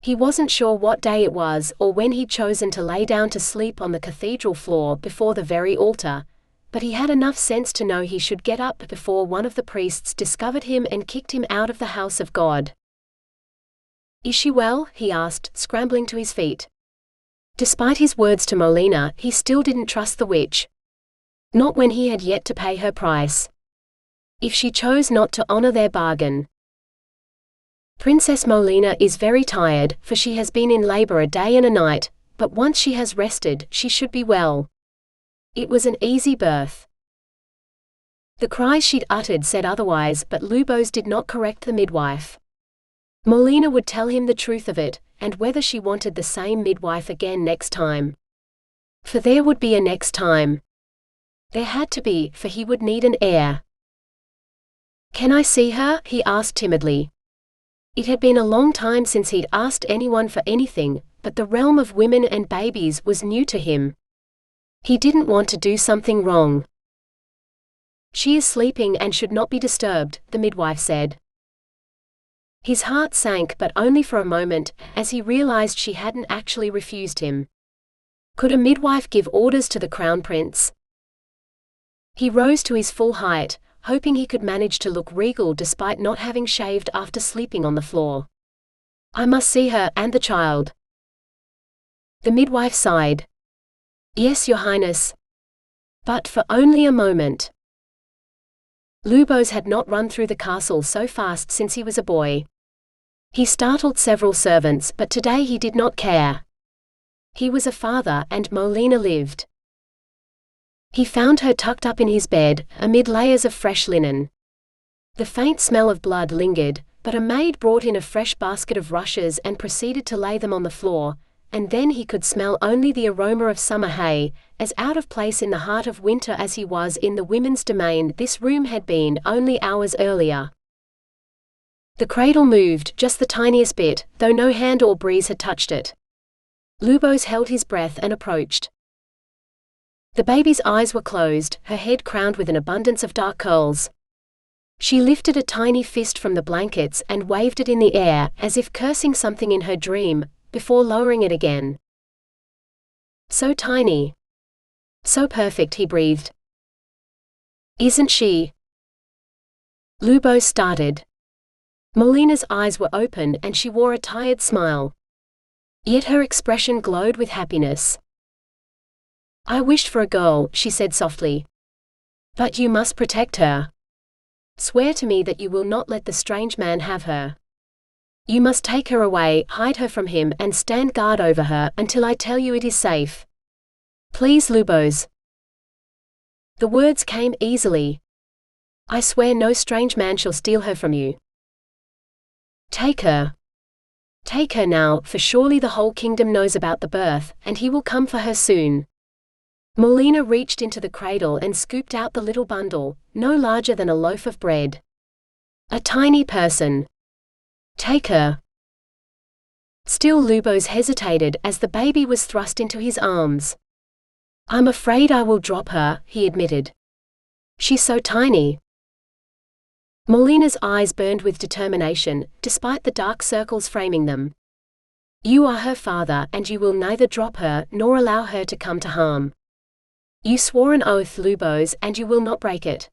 He wasn't sure what day it was or when he'd chosen to lay down to sleep on the cathedral floor before the very altar, but he had enough sense to know he should get up before one of the priests discovered him and kicked him out of the house of God. "Is she well?" he asked, scrambling to his feet. Despite his words to Molina, he still didn't trust the witch. Not when he had yet to pay her price. If she chose not to honor their bargain. Princess Molina is very tired, for she has been in labor a day and a night, but once she has rested, she should be well. It was an easy birth. The cries she'd uttered said otherwise, but Lubos did not correct the midwife. Molina would tell him the truth of it, and whether she wanted the same midwife again next time. For there would be a next time. There had to be, for he would need an heir. "Can I see her?" he asked timidly. It had been a long time since he'd asked anyone for anything, but the realm of women and babies was new to him. He didn't want to do something wrong. "She is sleeping and should not be disturbed," the midwife said. His heart sank, but only for a moment, as he realized she hadn't actually refused him. Could a midwife give orders to the crown prince? He rose to his full height, hoping he could manage to look regal despite not having shaved after sleeping on the floor. "I must see her and the child." The midwife sighed. "Yes, Your Highness. But for only a moment." Lubos had not run through the castle so fast since he was a boy. He startled several servants, but today he did not care. He was a father, and Molina lived. He found her tucked up in his bed, amid layers of fresh linen. The faint smell of blood lingered, but a maid brought in a fresh basket of rushes and proceeded to lay them on the floor, and then he could smell only the aroma of summer hay. As out of place in the heart of winter as he was in the women's domain this room had been only hours earlier. The cradle moved, just the tiniest bit, though no hand or breeze had touched it. Lubos held his breath and approached. The baby's eyes were closed, her head crowned with an abundance of dark curls. She lifted a tiny fist from the blankets and waved it in the air, as if cursing something in her dream, before lowering it again. "So tiny. So perfect," he breathed. "Isn't she?" Lubos started. Molina's eyes were open and she wore a tired smile. Yet her expression glowed with happiness. "I wished for a girl," she said softly. "But you must protect her. Swear to me that you will not let the strange man have her. You must take her away, hide her from him, and stand guard over her until I tell you it is safe. Please, Lubos." The words came easily. "I swear no strange man shall steal her from you. Take her. Take her now, for surely the whole kingdom knows about the birth, and he will come for her soon." Molina reached into the cradle and scooped out the little bundle, no larger than a loaf of bread. "A tiny person. Take her." Still Lubos hesitated as the baby was thrust into his arms. "I'm afraid I will drop her," he admitted. "She's so tiny." Molina's eyes burned with determination, despite the dark circles framing them. "You are her father, and you will neither drop her nor allow her to come to harm. You swore an oath, Lubos, and you will not break it."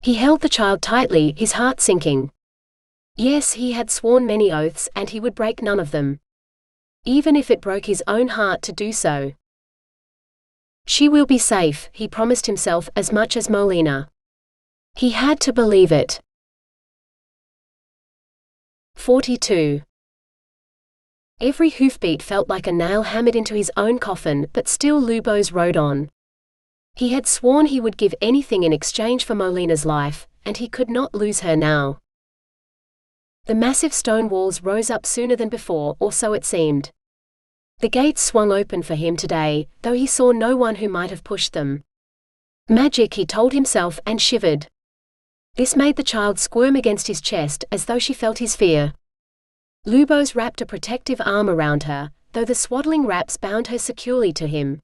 He held the child tightly, his heart sinking. Yes, he had sworn many oaths, and he would break none of them. Even if it broke his own heart to do so. She will be safe, he promised himself as much as Molina. He had to believe it. 42. Every hoofbeat felt like a nail hammered into his own coffin, but still Lubos rode on. He had sworn he would give anything in exchange for Molina's life, and he could not lose her now. The massive stone walls rose up sooner than before, or so it seemed. The gates swung open for him today, though he saw no one who might have pushed them. Magic, he told himself, and shivered. This made the child squirm against his chest, as though she felt his fear. Lubos wrapped a protective arm around her, though the swaddling wraps bound her securely to him.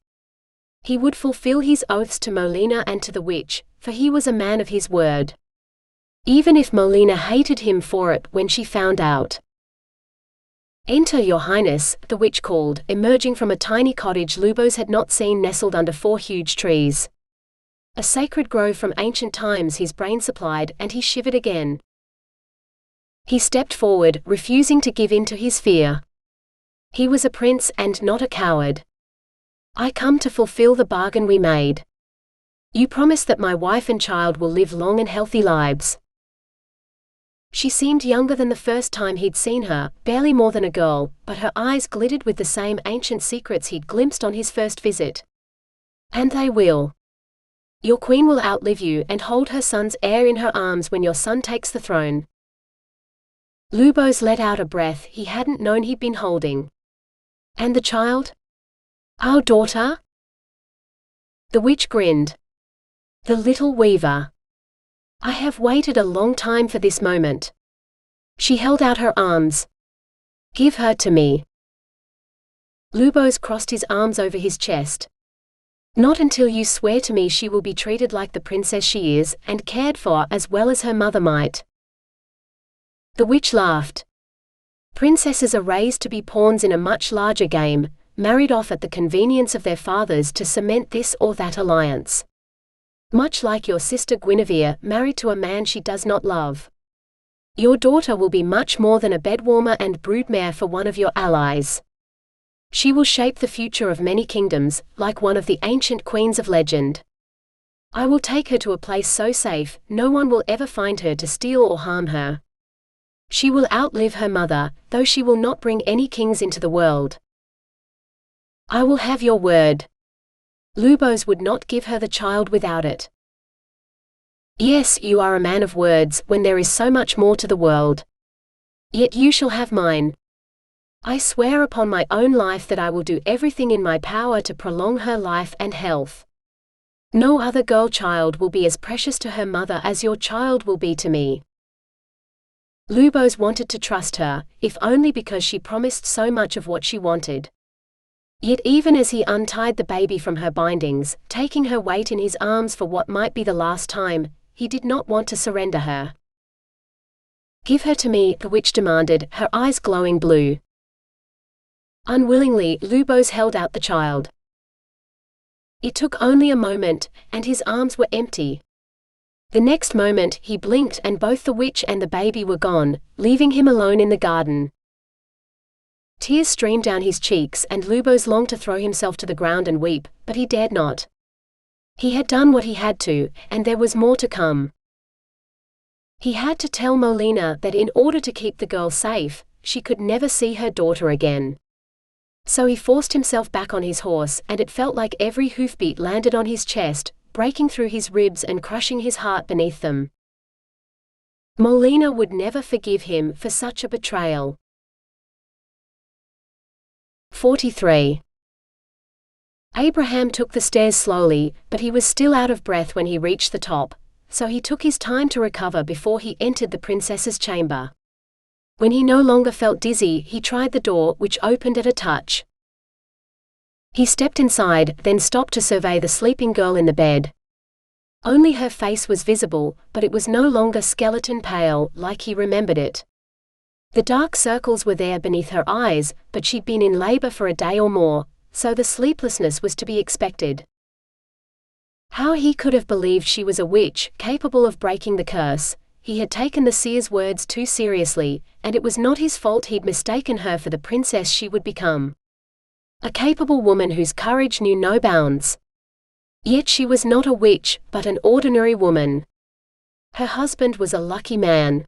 He would fulfill his oaths to Molina and to the witch, for he was a man of his word. Even if Molina hated him for it when she found out. "Enter, Your Highness," the witch called, emerging from a tiny cottage Lubos had not seen nestled under 4 huge trees. A sacred grove from ancient times his brain supplied, and he shivered again. He stepped forward, refusing to give in to his fear. He was a prince and not a coward. "I come to fulfill the bargain we made. You promised that my wife and child will live long and healthy lives." She seemed younger than the first time he'd seen her, barely more than a girl, but her eyes glittered with the same ancient secrets he'd glimpsed on his first visit. And they will. Your queen will outlive you and hold her son's heir in her arms when your son takes the throne. Lubos let out a breath he hadn't known he'd been holding. And the child? Our daughter? The witch grinned. The little weaver. I have waited a long time for this moment. She held out her arms. Give her to me. Lubos crossed his arms over his chest. Not until you swear to me she will be treated like the princess she is, and cared for as well as her mother might. The witch laughed. Princesses are raised to be pawns in a much larger game, married off at the convenience of their fathers to cement this or that alliance. Much like your sister Guinevere, married to a man she does not love. Your daughter will be much more than a bedwarmer and broodmare for one of your allies. She will shape the future of many kingdoms, like one of the ancient queens of legend. I will take her to a place so safe, no one will ever find her to steal or harm her. She will outlive her mother, though she will not bring any kings into the world. I will have your word. Lubos would not give her the child without it. Yes, you are a man of words, when there is so much more to the world. Yet you shall have mine. I swear upon my own life that I will do everything in my power to prolong her life and health. No other girl child will be as precious to her mother as your child will be to me. Lubos wanted to trust her, if only because she promised so much of what she wanted. Yet even as he untied the baby from her bindings, taking her weight in his arms for what might be the last time, he did not want to surrender her. Give her to me, the witch demanded, her eyes glowing blue. Unwillingly, Lubos held out the child. It took only a moment, and his arms were empty. The next moment, he blinked and both the witch and the baby were gone, leaving him alone in the garden. Tears streamed down his cheeks and Lubos longed to throw himself to the ground and weep, but he dared not. He had done what he had to, and there was more to come. He had to tell Molina that in order to keep the girl safe, she could never see her daughter again. So he forced himself back on his horse, and it felt like every hoofbeat landed on his chest, breaking through his ribs and crushing his heart beneath them. Molina would never forgive him for such a betrayal. 43. Abraham took the stairs slowly, but he was still out of breath when he reached the top, so he took his time to recover before he entered the princess's chamber. When he no longer felt dizzy, he tried the door, which opened at a touch. He stepped inside, then stopped to survey the sleeping girl in the bed. Only her face was visible, but it was no longer skeleton pale, like he remembered it. The dark circles were there beneath her eyes, but she'd been in labor for a day or more, so the sleeplessness was to be expected. How he could have believed she was a witch, capable of breaking the curse. He had taken the seer's words too seriously, and it was not his fault he'd mistaken her for the princess she would become. A capable woman whose courage knew no bounds. Yet she was not a witch, but an ordinary woman. Her husband was a lucky man.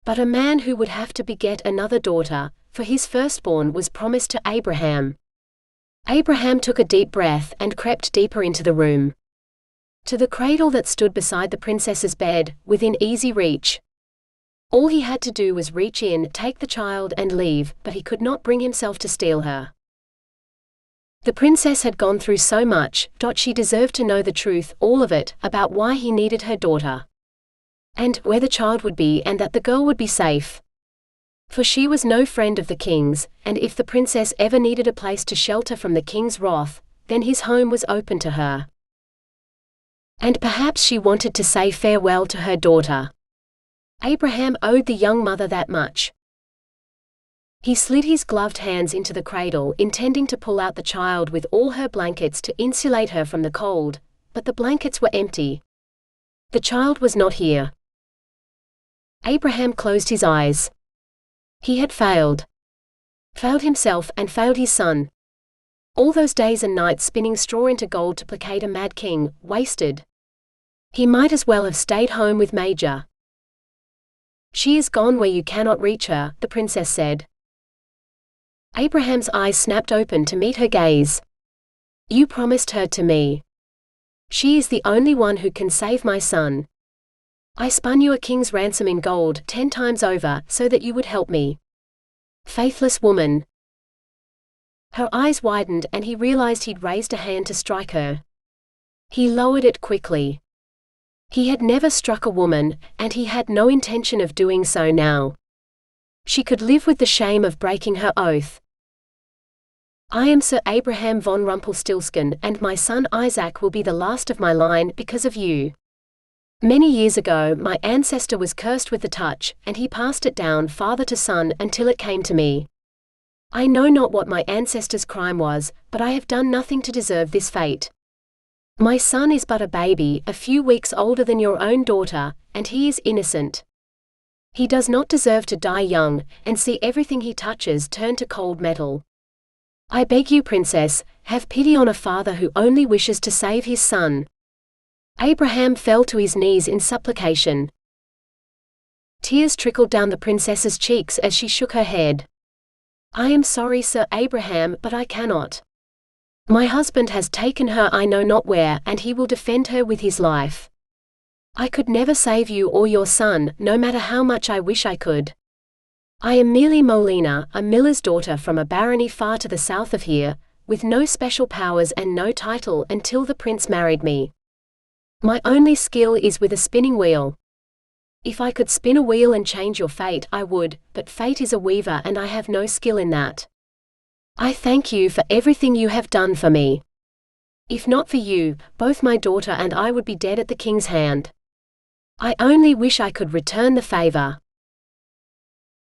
But a man who would have to beget another daughter, for his firstborn was promised to Abraham. Abraham took a deep breath and crept deeper into the room. To the cradle that stood beside the princess's bed, within easy reach. All he had to do was reach in, take the child and leave, but he could not bring himself to steal her. The princess had gone through so much, she deserved to know the truth, all of it, about why he needed her daughter. And where the child would be, and that the girl would be safe. For she was no friend of the king's, and if the princess ever needed a place to shelter from the king's wrath, then his home was open to her. And perhaps she wanted to say farewell to her daughter. Abraham owed the young mother that much. He slid his gloved hands into the cradle, intending to pull out the child with all her blankets to insulate her from the cold, but the blankets were empty. The child was not here. Abraham closed his eyes. He had failed. Failed himself and failed his son. All those days and nights spinning straw into gold to placate a mad king, wasted. He might as well have stayed home with Major. She is gone where you cannot reach her, the princess said. Abraham's eyes snapped open to meet her gaze. You promised her to me. She is the only one who can save my son. I spun you a king's ransom in gold 10 times over so that you would help me. Faithless woman. Her eyes widened and he realized he'd raised a hand to strike her. He lowered it quickly. He had never struck a woman, and he had no intention of doing so now. She could live with the shame of breaking her oath. I am Sir Abraham von Rumpelstiltskin, and my son Isaac will be the last of my line because of you. Many years ago my ancestor was cursed with the touch, and he passed it down father to son until it came to me. I know not what my ancestor's crime was, but I have done nothing to deserve this fate. My son is but a baby, a few weeks older than your own daughter, and he is innocent. He does not deserve to die young, and see everything he touches turn to cold metal. I beg you, princess, have pity on a father who only wishes to save his son. Abraham fell to his knees in supplication. Tears trickled down the princess's cheeks as she shook her head. I am sorry, Sir Abraham, but I cannot. My husband has taken her I know not where, and he will defend her with his life. I could never save you or your son, no matter how much I wish I could. I am merely Molina, a miller's daughter from a barony far to the south of here, with no special powers and no title until the prince married me. My only skill is with a spinning wheel. If I could spin a wheel and change your fate, I would, but fate is a weaver and I have no skill in that. I thank you for everything you have done for me. If not for you, both my daughter and I would be dead at the king's hand. I only wish I could return the favor.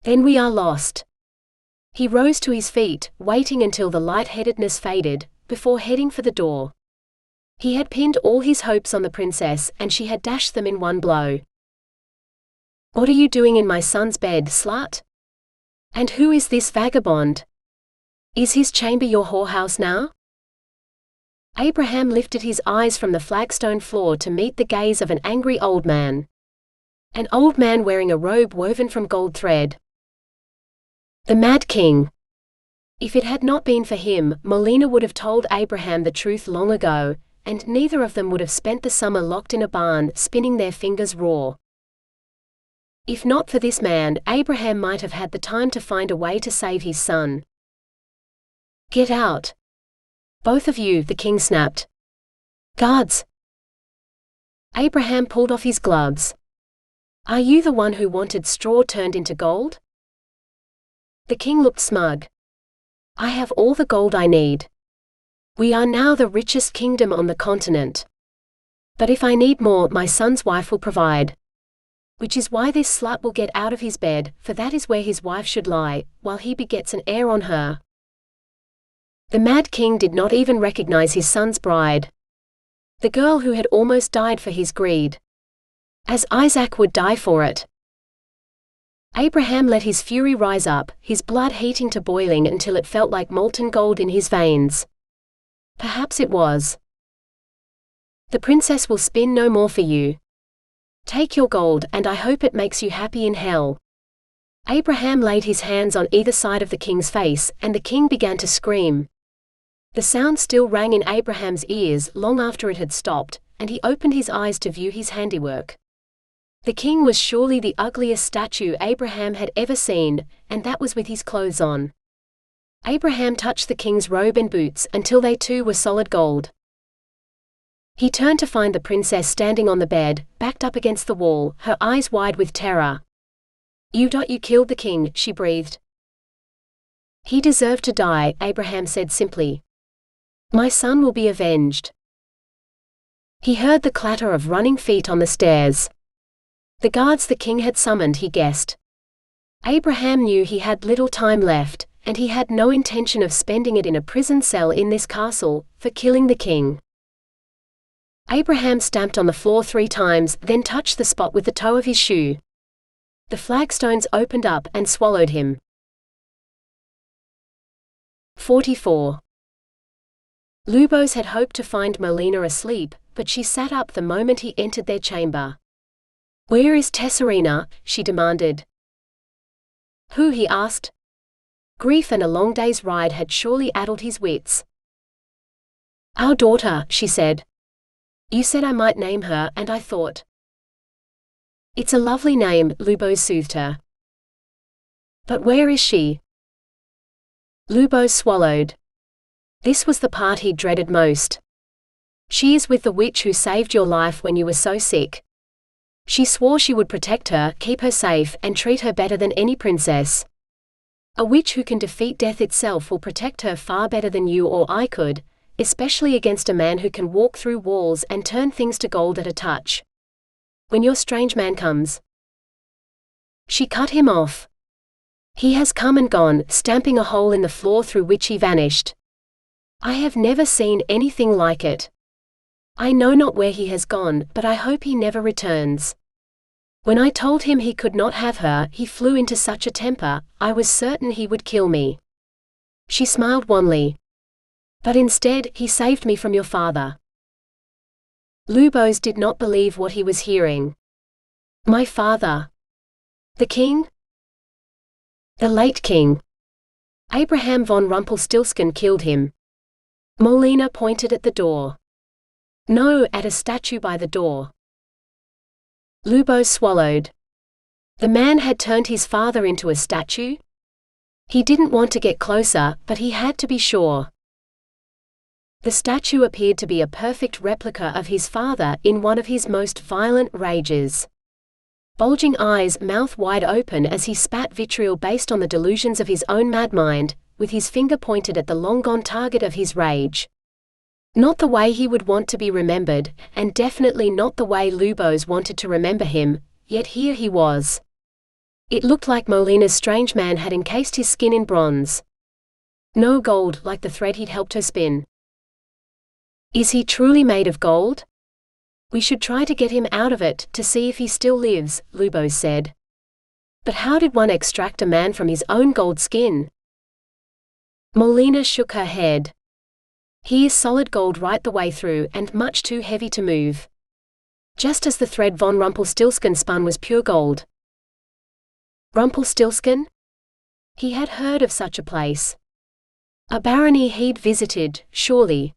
Then we are lost. He rose to his feet, waiting until the light-headedness faded, before heading for the door. He had pinned all his hopes on the princess, and she had dashed them in one blow. What are you doing in my son's bed, slut? And who is this vagabond? Is his chamber your whorehouse now? Abraham lifted his eyes from the flagstone floor to meet the gaze of an angry old man. An old man wearing a robe woven from gold thread. The Mad King. If it had not been for him, Molina would have told Abraham the truth long ago, and neither of them would have spent the summer locked in a barn, spinning their fingers raw. If not for this man, Abraham might have had the time to find a way to save his son. Get out. Both of you, the king snapped. Guards. Abraham pulled off his gloves. Are you the one who wanted straw turned into gold? The king looked smug. I have all the gold I need. We are now the richest kingdom on the continent. But if I need more, my son's wife will provide. Which is why this slut will get out of his bed, for that is where his wife should lie, while he begets an heir on her. The Mad King did not even recognize his son's bride. The girl who had almost died for his greed. As Isaac would die for it. Abraham let his fury rise up, his blood heating to boiling until it felt like molten gold in his veins. Perhaps it was. The princess will spin no more for you. Take your gold, and I hope it makes you happy in hell. Abraham laid his hands on either side of the king's face, and the king began to scream. The sound still rang in Abraham's ears long after it had stopped, and he opened his eyes to view his handiwork. The king was surely the ugliest statue Abraham had ever seen, and that was with his clothes on. Abraham touched the king's robe and boots until they too were solid gold. He turned to find the princess standing on the bed, backed up against the wall, her eyes wide with terror. You killed the king, she breathed. He deserved to die, Abraham said simply. My son will be avenged. He heard the clatter of running feet on the stairs. The guards the king had summoned, he guessed. Abraham knew he had little time left, and he had no intention of spending it in a prison cell in this castle, for killing the king. Abraham stamped on the floor 3 times, then touched the spot with the toe of his shoe. The flagstones opened up and swallowed him. 44. Lubos had hoped to find Molina asleep, but she sat up the moment he entered their chamber. "Where is Tesserina?" she demanded. "Who?" he asked. Grief and a long day's ride had surely addled his wits. "Our daughter," she said. "You said I might name her, and I thought." "It's a lovely name," Lubos soothed her. "But where is she?" Lubos swallowed. This was the part he dreaded most. "She is with the witch who saved your life when you were so sick. She swore she would protect her, keep her safe, and treat her better than any princess. A witch who can defeat death itself will protect her far better than you or I could, especially against a man who can walk through walls and turn things to gold at a touch. When your strange man comes..." She cut him off. "He has come and gone, stamping a hole in the floor through which he vanished. I have never seen anything like it. I know not where he has gone, but I hope he never returns. When I told him he could not have her, he flew into such a temper, I was certain he would kill me." She smiled wanly. "But instead, he saved me from your father." Lubos did not believe what he was hearing. "My father? The king?" "The late king. Abraham von Rumpelstiltskin killed him." Molina pointed at the door. "No, at a statue by the door." Lubos swallowed. The man had turned his father into a statue? He didn't want to get closer, but he had to be sure. The statue appeared to be a perfect replica of his father in one of his most violent rages. Bulging eyes, mouth wide open as he spat vitriol based on the delusions of his own mad mind, with his finger pointed at the long-gone target of his rage. Not the way he would want to be remembered, and definitely not the way Lubos wanted to remember him, yet here he was. It looked like Molina's strange man had encased his skin in bronze. No gold, like the thread he'd helped her spin. "Is he truly made of gold? We should try to get him out of it, to see if he still lives," Lubos said. "But how did one extract a man from his own gold skin?" Molina shook her head. "He is solid gold right the way through, and much too heavy to move. Just as the thread von Rumpelstiltskin spun was pure gold." Rumpelstiltskin? He had heard of such a place. A barony he'd visited, surely.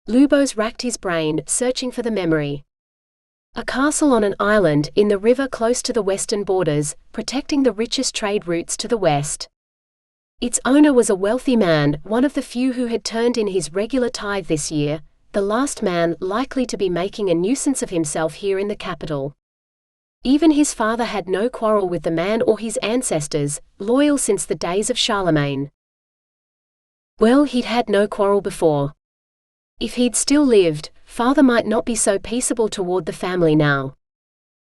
Lubos racked his brain, searching for the memory. A castle on an island, in the river close to the western borders, protecting the richest trade routes to the west. Its owner was a wealthy man, one of the few who had turned in his regular tithe this year, the last man likely to be making a nuisance of himself here in the capital. Even his father had no quarrel with the man or his ancestors, loyal since the days of Charlemagne. Well, he'd had no quarrel before. If he'd still lived, father might not be so peaceable toward the family now.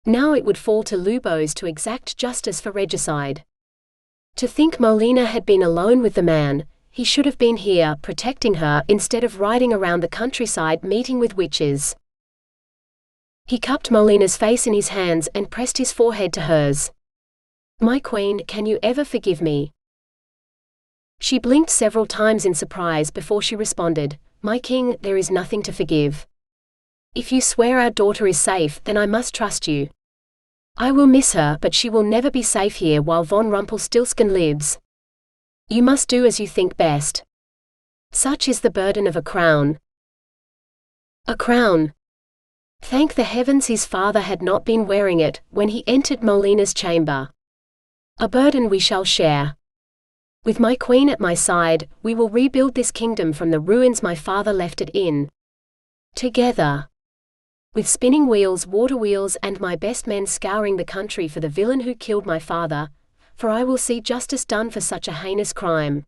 Now it would fall to Lubos to exact justice for regicide. To think Molina had been alone with the man, he should have been here, protecting her, instead of riding around the countryside meeting with witches. He cupped Molina's face in his hands and pressed his forehead to hers. "My queen, can you ever forgive me?" She blinked several times in surprise before she responded, "My king, there is nothing to forgive. If you swear our daughter is safe, then I must trust you. I will miss her, but she will never be safe here while von Rumpelstiltskin lives. You must do as you think best. Such is the burden of a crown." A crown. Thank the heavens his father had not been wearing it when he entered Molina's chamber. "A burden we shall share. With my queen at my side, we will rebuild this kingdom from the ruins my father left it in. Together. With spinning wheels, water wheels, and my best men scouring the country for the villain who killed my father, for I will see justice done for such a heinous crime.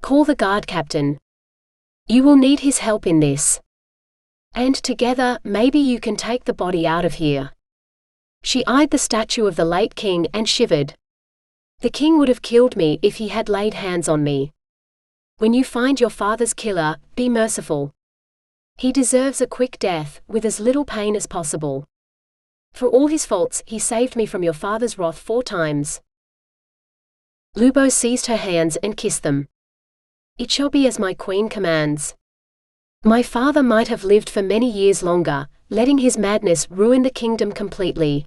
Call the guard captain. You will need his help in this. And together, maybe you can take the body out of here." She eyed the statue of the late king and shivered. "The king would have killed me if he had laid hands on me. When you find your father's killer, be merciful. He deserves a quick death, with as little pain as possible. For all his faults, he saved me from your father's wrath 4 times." Lubos seized her hands and kissed them. "It shall be as my queen commands." My father might have lived for many years longer, letting his madness ruin the kingdom completely.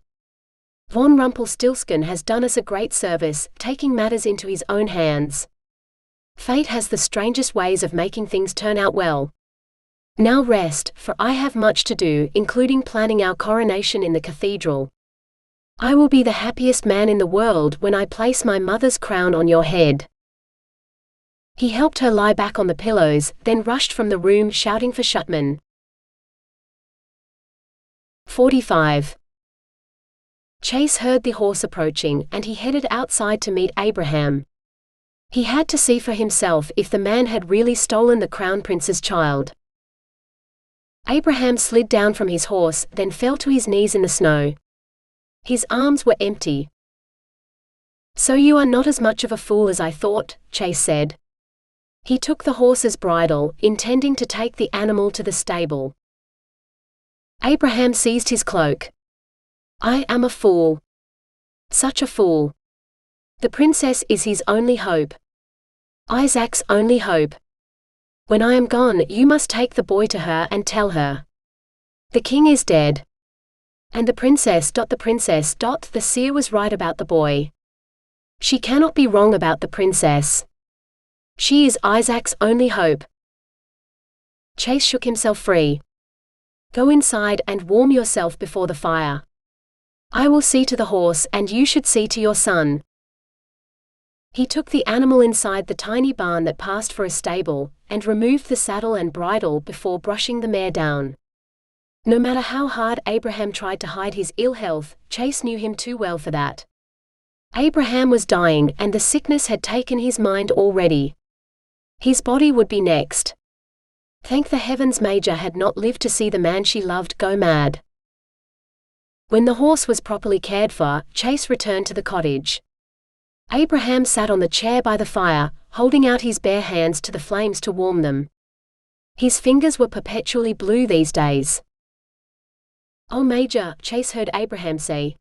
Von Rumpelstiltskin has done us a great service, taking matters into his own hands. Fate has the strangest ways of making things turn out well. Now rest, for I have much to do, including planning our coronation in the cathedral. I will be the happiest man in the world when I place my mother's crown on your head." He helped her lie back on the pillows, then rushed from the room shouting for Shutman. 45. Chase heard the horse approaching, and he headed outside to meet Abraham. He had to see for himself if the man had really stolen the crown prince's child. Abraham slid down from his horse, then fell to his knees in the snow. His arms were empty. "So you are not as much of a fool as I thought," Chase said. He took the horse's bridle, intending to take the animal to the stable. Abraham seized his cloak. "I am a fool. Such a fool. The princess is his only hope. Isaac's only hope. When I am gone, you must take the boy to her and tell her. The king is dead. And the princess. The seer was right about the boy. She cannot be wrong about the princess. She is Isaac's only hope." Chase shook himself free. "Go inside and warm yourself before the fire. I will see to the horse, and you should see to your son." He took the animal inside the tiny barn that passed for a stable, and removed the saddle and bridle before brushing the mare down. No matter how hard Abraham tried to hide his ill health, Chase knew him too well for that. Abraham was dying, and the sickness had taken his mind already. His body would be next. Thank the heavens Major had not lived to see the man she loved go mad. When the horse was properly cared for, Chase returned to the cottage. Abraham sat on the chair by the fire, holding out his bare hands to the flames to warm them. His fingers were perpetually blue these days. "Oh Major," Chase heard Abraham say.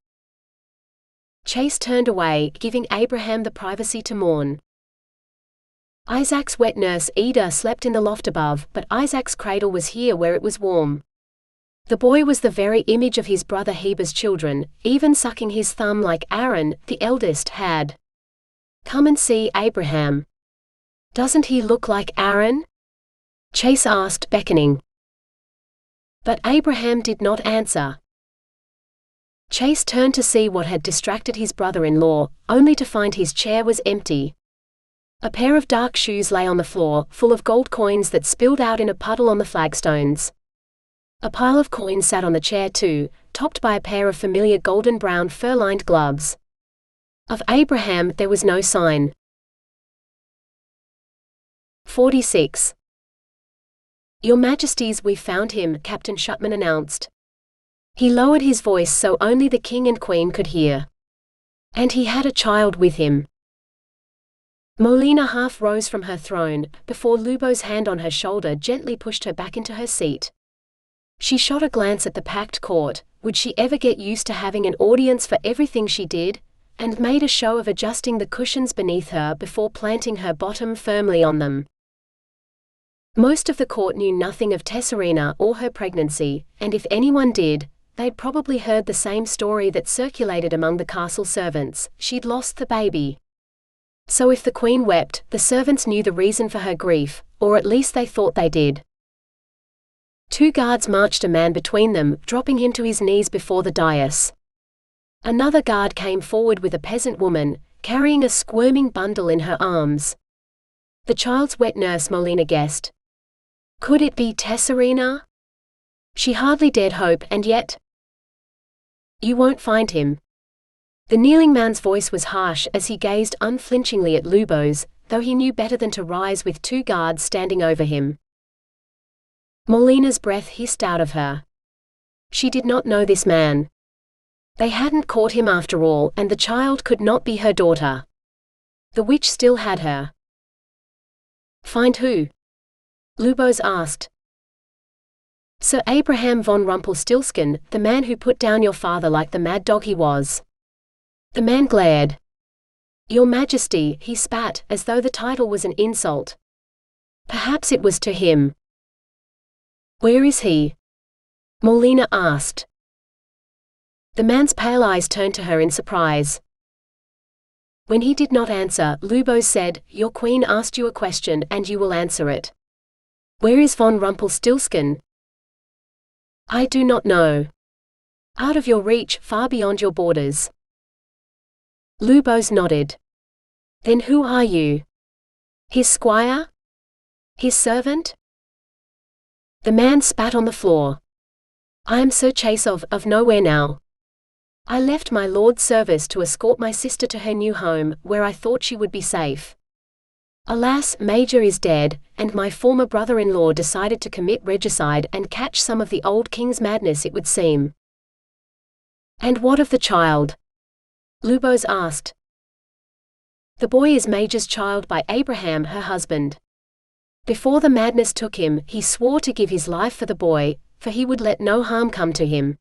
Chase turned away, giving Abraham the privacy to mourn. Isaac's wet nurse Ida slept in the loft above, but Isaac's cradle was here where it was warm. The boy was the very image of his brother Heber's children, even sucking his thumb like Aaron, the eldest, had. "Come and see Abraham. Doesn't he look like Aaron?" Chase asked, beckoning. But Abraham did not answer. Chase turned to see what had distracted his brother-in-law, only to find his chair was empty. A pair of dark shoes lay on the floor, full of gold coins that spilled out in a puddle on the flagstones. A pile of coins sat on the chair too, topped by a pair of familiar golden-brown fur-lined gloves. Of Abraham there was no sign. 46. "Your Majesties, we found him," Captain Shutman announced. He lowered his voice so only the king and queen could hear. "And he had a child with him." Molina half rose from her throne, before Lubos' hand on her shoulder gently pushed her back into her seat. She shot a glance at the packed court. Would she ever get used to having an audience for everything she did? And made a show of adjusting the cushions beneath her before planting her bottom firmly on them. Most of the court knew nothing of Tesserina or her pregnancy, and if anyone did, they'd probably heard the same story that circulated among the castle servants: she'd lost the baby. So if the queen wept, the servants knew the reason for her grief, or at least they thought they did. 2 guards marched a man between them, dropping him to his knees before the dais. Another guard came forward with a peasant woman, carrying a squirming bundle in her arms. The child's wet nurse, Molina guessed. Could it be Tesserina? She hardly dared hope, and yet... "You won't find him." The kneeling man's voice was harsh as he gazed unflinchingly at Lubos, though he knew better than to rise with 2 guards standing over him. Molina's breath hissed out of her. She did not know this man. They hadn't caught him after all, and the child could not be her daughter. The witch still had her. "Find who?" Lubos asked. "Sir Abraham von Rumpelstiltskin, the man who put down your father like the mad dog he was." The man glared. "Your Majesty," he spat, as though the title was an insult. Perhaps it was to him. Where is he? Molina asked. The man's pale eyes turned to her in surprise. When he did not answer, Lubos said, "Your queen asked you a question and you will answer it. Where is von Rumpelstiltskin?" "I do not know. Out of your reach, far beyond your borders." Lubos nodded. "Then who are you? His squire? His servant?" The man spat on the floor. "I am Sir Chase of nowhere now. I left my lord's service to escort my sister to her new home, where I thought she would be safe. Alas, Major is dead, and my former brother-in-law decided to commit regicide and catch some of the old king's madness, it would seem." "And what of the child?" Lubos asked. "The boy is Major's child by Abraham, her husband. Before the madness took him, he swore to give his life for the boy, for he would let no harm come to him.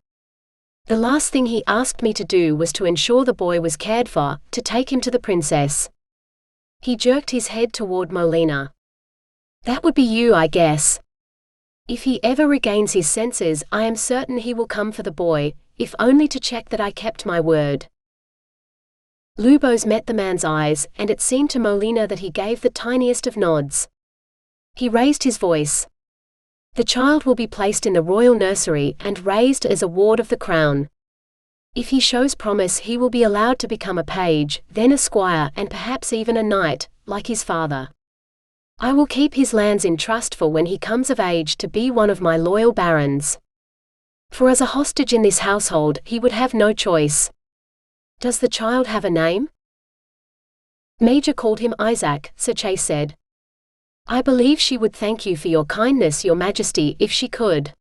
The last thing he asked me to do was to ensure the boy was cared for, to take him to the princess." He jerked his head toward Molina. "That would be you, I guess. If he ever regains his senses, I am certain he will come for the boy, if only to check that I kept my word." Lubos met the man's eyes, and it seemed to Molina that he gave the tiniest of nods. He raised his voice. "The child will be placed in the royal nursery and raised as a ward of the crown. If he shows promise, he will be allowed to become a page, then a squire, and perhaps even a knight, like his father. I will keep his lands in trust for when he comes of age to be one of my loyal barons. For as a hostage in this household, he would have no choice. Does the child have a name?" "Major called him Isaac," Sir Chase said. "I believe she would thank you for your kindness, your majesty, if she could."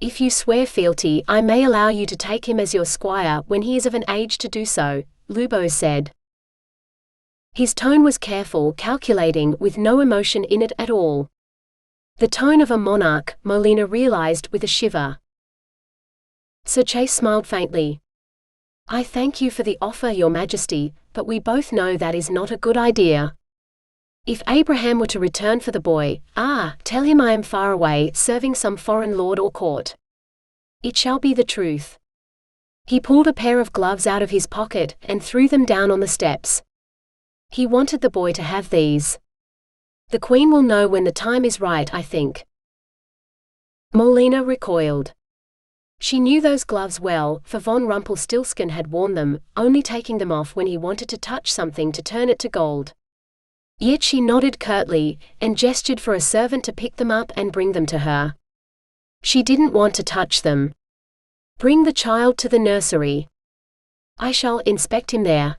"If you swear fealty, I may allow you to take him as your squire when he is of an age to do so," Lubos said. His tone was careful, calculating, with no emotion in it at all. The tone of a monarch, Molina realized with a shiver. Sir Chase smiled faintly. "I thank you for the offer, your majesty, but we both know that is not a good idea. If Abraham were to return for the boy, tell him I am far away, serving some foreign lord or court. It shall be the truth." He pulled a pair of gloves out of his pocket, and threw them down on the steps. He wanted the boy to have these. "The queen will know when the time is right, I think." Molina recoiled. She knew those gloves well, for von Rumpelstiltskin had worn them, only taking them off when he wanted to touch something to turn it to gold. Yet she nodded curtly, and gestured for a servant to pick them up and bring them to her. She didn't want to touch them. "Bring the child to the nursery. I shall inspect him there."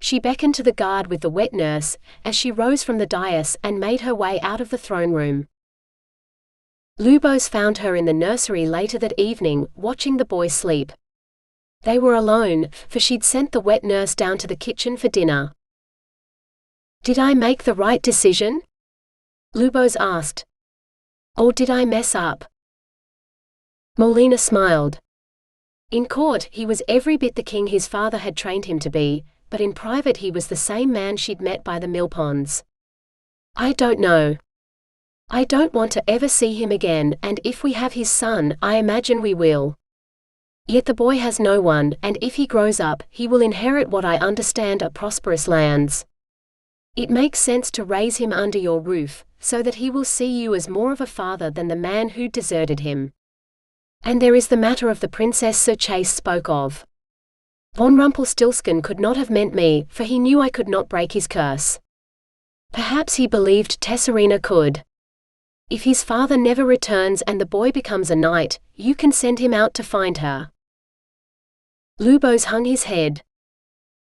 She beckoned to the guard with the wet nurse, as she rose from the dais and made her way out of the throne room. Lubos found her in the nursery later that evening, watching the boy sleep. They were alone, for she'd sent the wet nurse down to the kitchen for dinner. "Did I make the right decision?" Lubos asked. "Or did I mess up?" Molina smiled. In court, he was every bit the king his father had trained him to be, but in private he was the same man she'd met by the millponds. "I don't know. I don't want to ever see him again, and if we have his son, I imagine we will. Yet the boy has no one, and if he grows up, he will inherit what I understand are prosperous lands. It makes sense to raise him under your roof, so that he will see you as more of a father than the man who deserted him. And there is the matter of the princess Sir Chase spoke of. Von Rumpelstiltskin could not have meant me, for he knew I could not break his curse. Perhaps he believed Tesserina could. If his father never returns and the boy becomes a knight, you can send him out to find her." Lubos hung his head.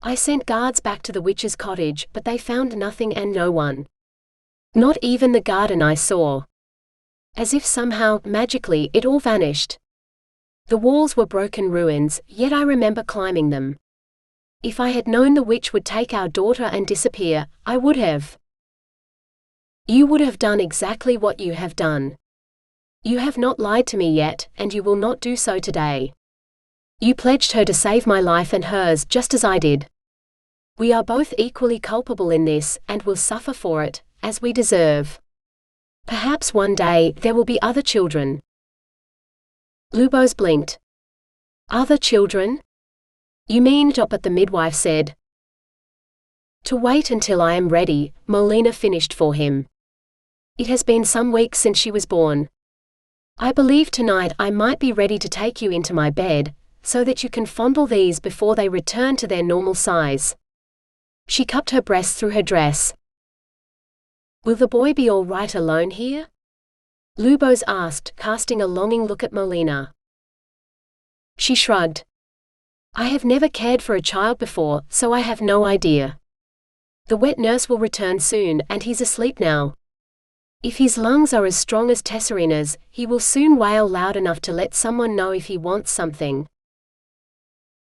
"I sent guards back to the witch's cottage, but they found nothing and no one. Not even the garden I saw. As if somehow, magically, it all vanished. The walls were broken ruins, yet I remember climbing them. If I had known the witch would take our daughter and disappear, I would have." "You would have done exactly what you have done. You have not lied to me yet, and you will not do so today. You pledged her to save my life and hers just as I did. We are both equally culpable in this, and will suffer for it, as we deserve." Perhaps one day, there will be other children. Lubos blinked. Other children? You mean job? But the midwife said. To wait until I am ready, Molina finished for him. It has been some weeks since she was born. I believe tonight I might be ready to take you into my bed, so that you can fondle these before they return to their normal size. She cupped her breasts through her dress. Will the boy be all right alone here? Lubos asked, casting a longing look at Molina. She shrugged. I have never cared for a child before, so I have no idea. The wet nurse will return soon, and he's asleep now. If his lungs are as strong as Tessarina's, he will soon wail loud enough to let someone know if he wants something.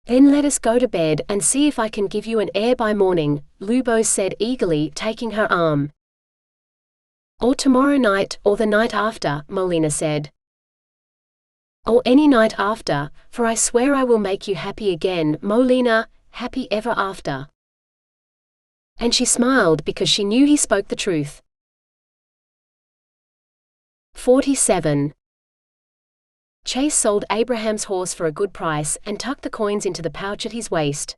Then let us go to bed and see if I can give you an heir by morning, Lubos said eagerly, taking her arm. Or tomorrow night, or the night after, Molina said. Or any night after, for I swear I will make you happy again, Molina, happy ever after. And she smiled because she knew he spoke the truth. 47. Chase sold Abraham's horse for a good price and tucked the coins into the pouch at his waist.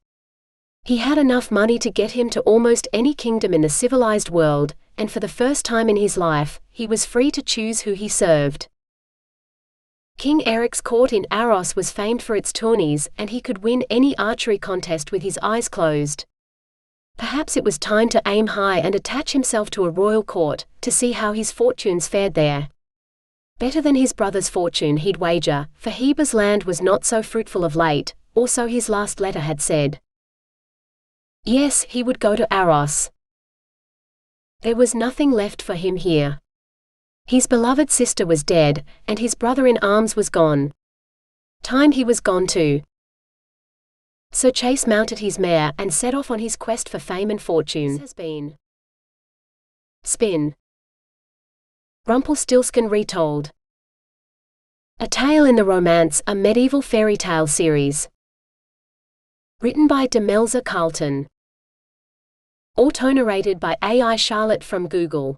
He had enough money to get him to almost any kingdom in the civilized world, and for the first time in his life, he was free to choose who he served. King Eric's court in Aros was famed for its tourneys, and he could win any archery contest with his eyes closed. Perhaps it was time to aim high and attach himself to a royal court, to see how his fortunes fared there. Better than his brother's fortune, he'd wager, for Heber's land was not so fruitful of late, or so his last letter had said. Yes, he would go to Aros. There was nothing left for him here. His beloved sister was dead, and his brother-in-arms was gone. Time he was gone too. So Chase mounted his mare and set off on his quest for fame and fortune. This has been Spin. Rumpelstiltskin Retold. A Tale in the Romance, a Medieval Fairytale series. Written by Demelza Carlton. Autonarrated by AI Charlotte from Google.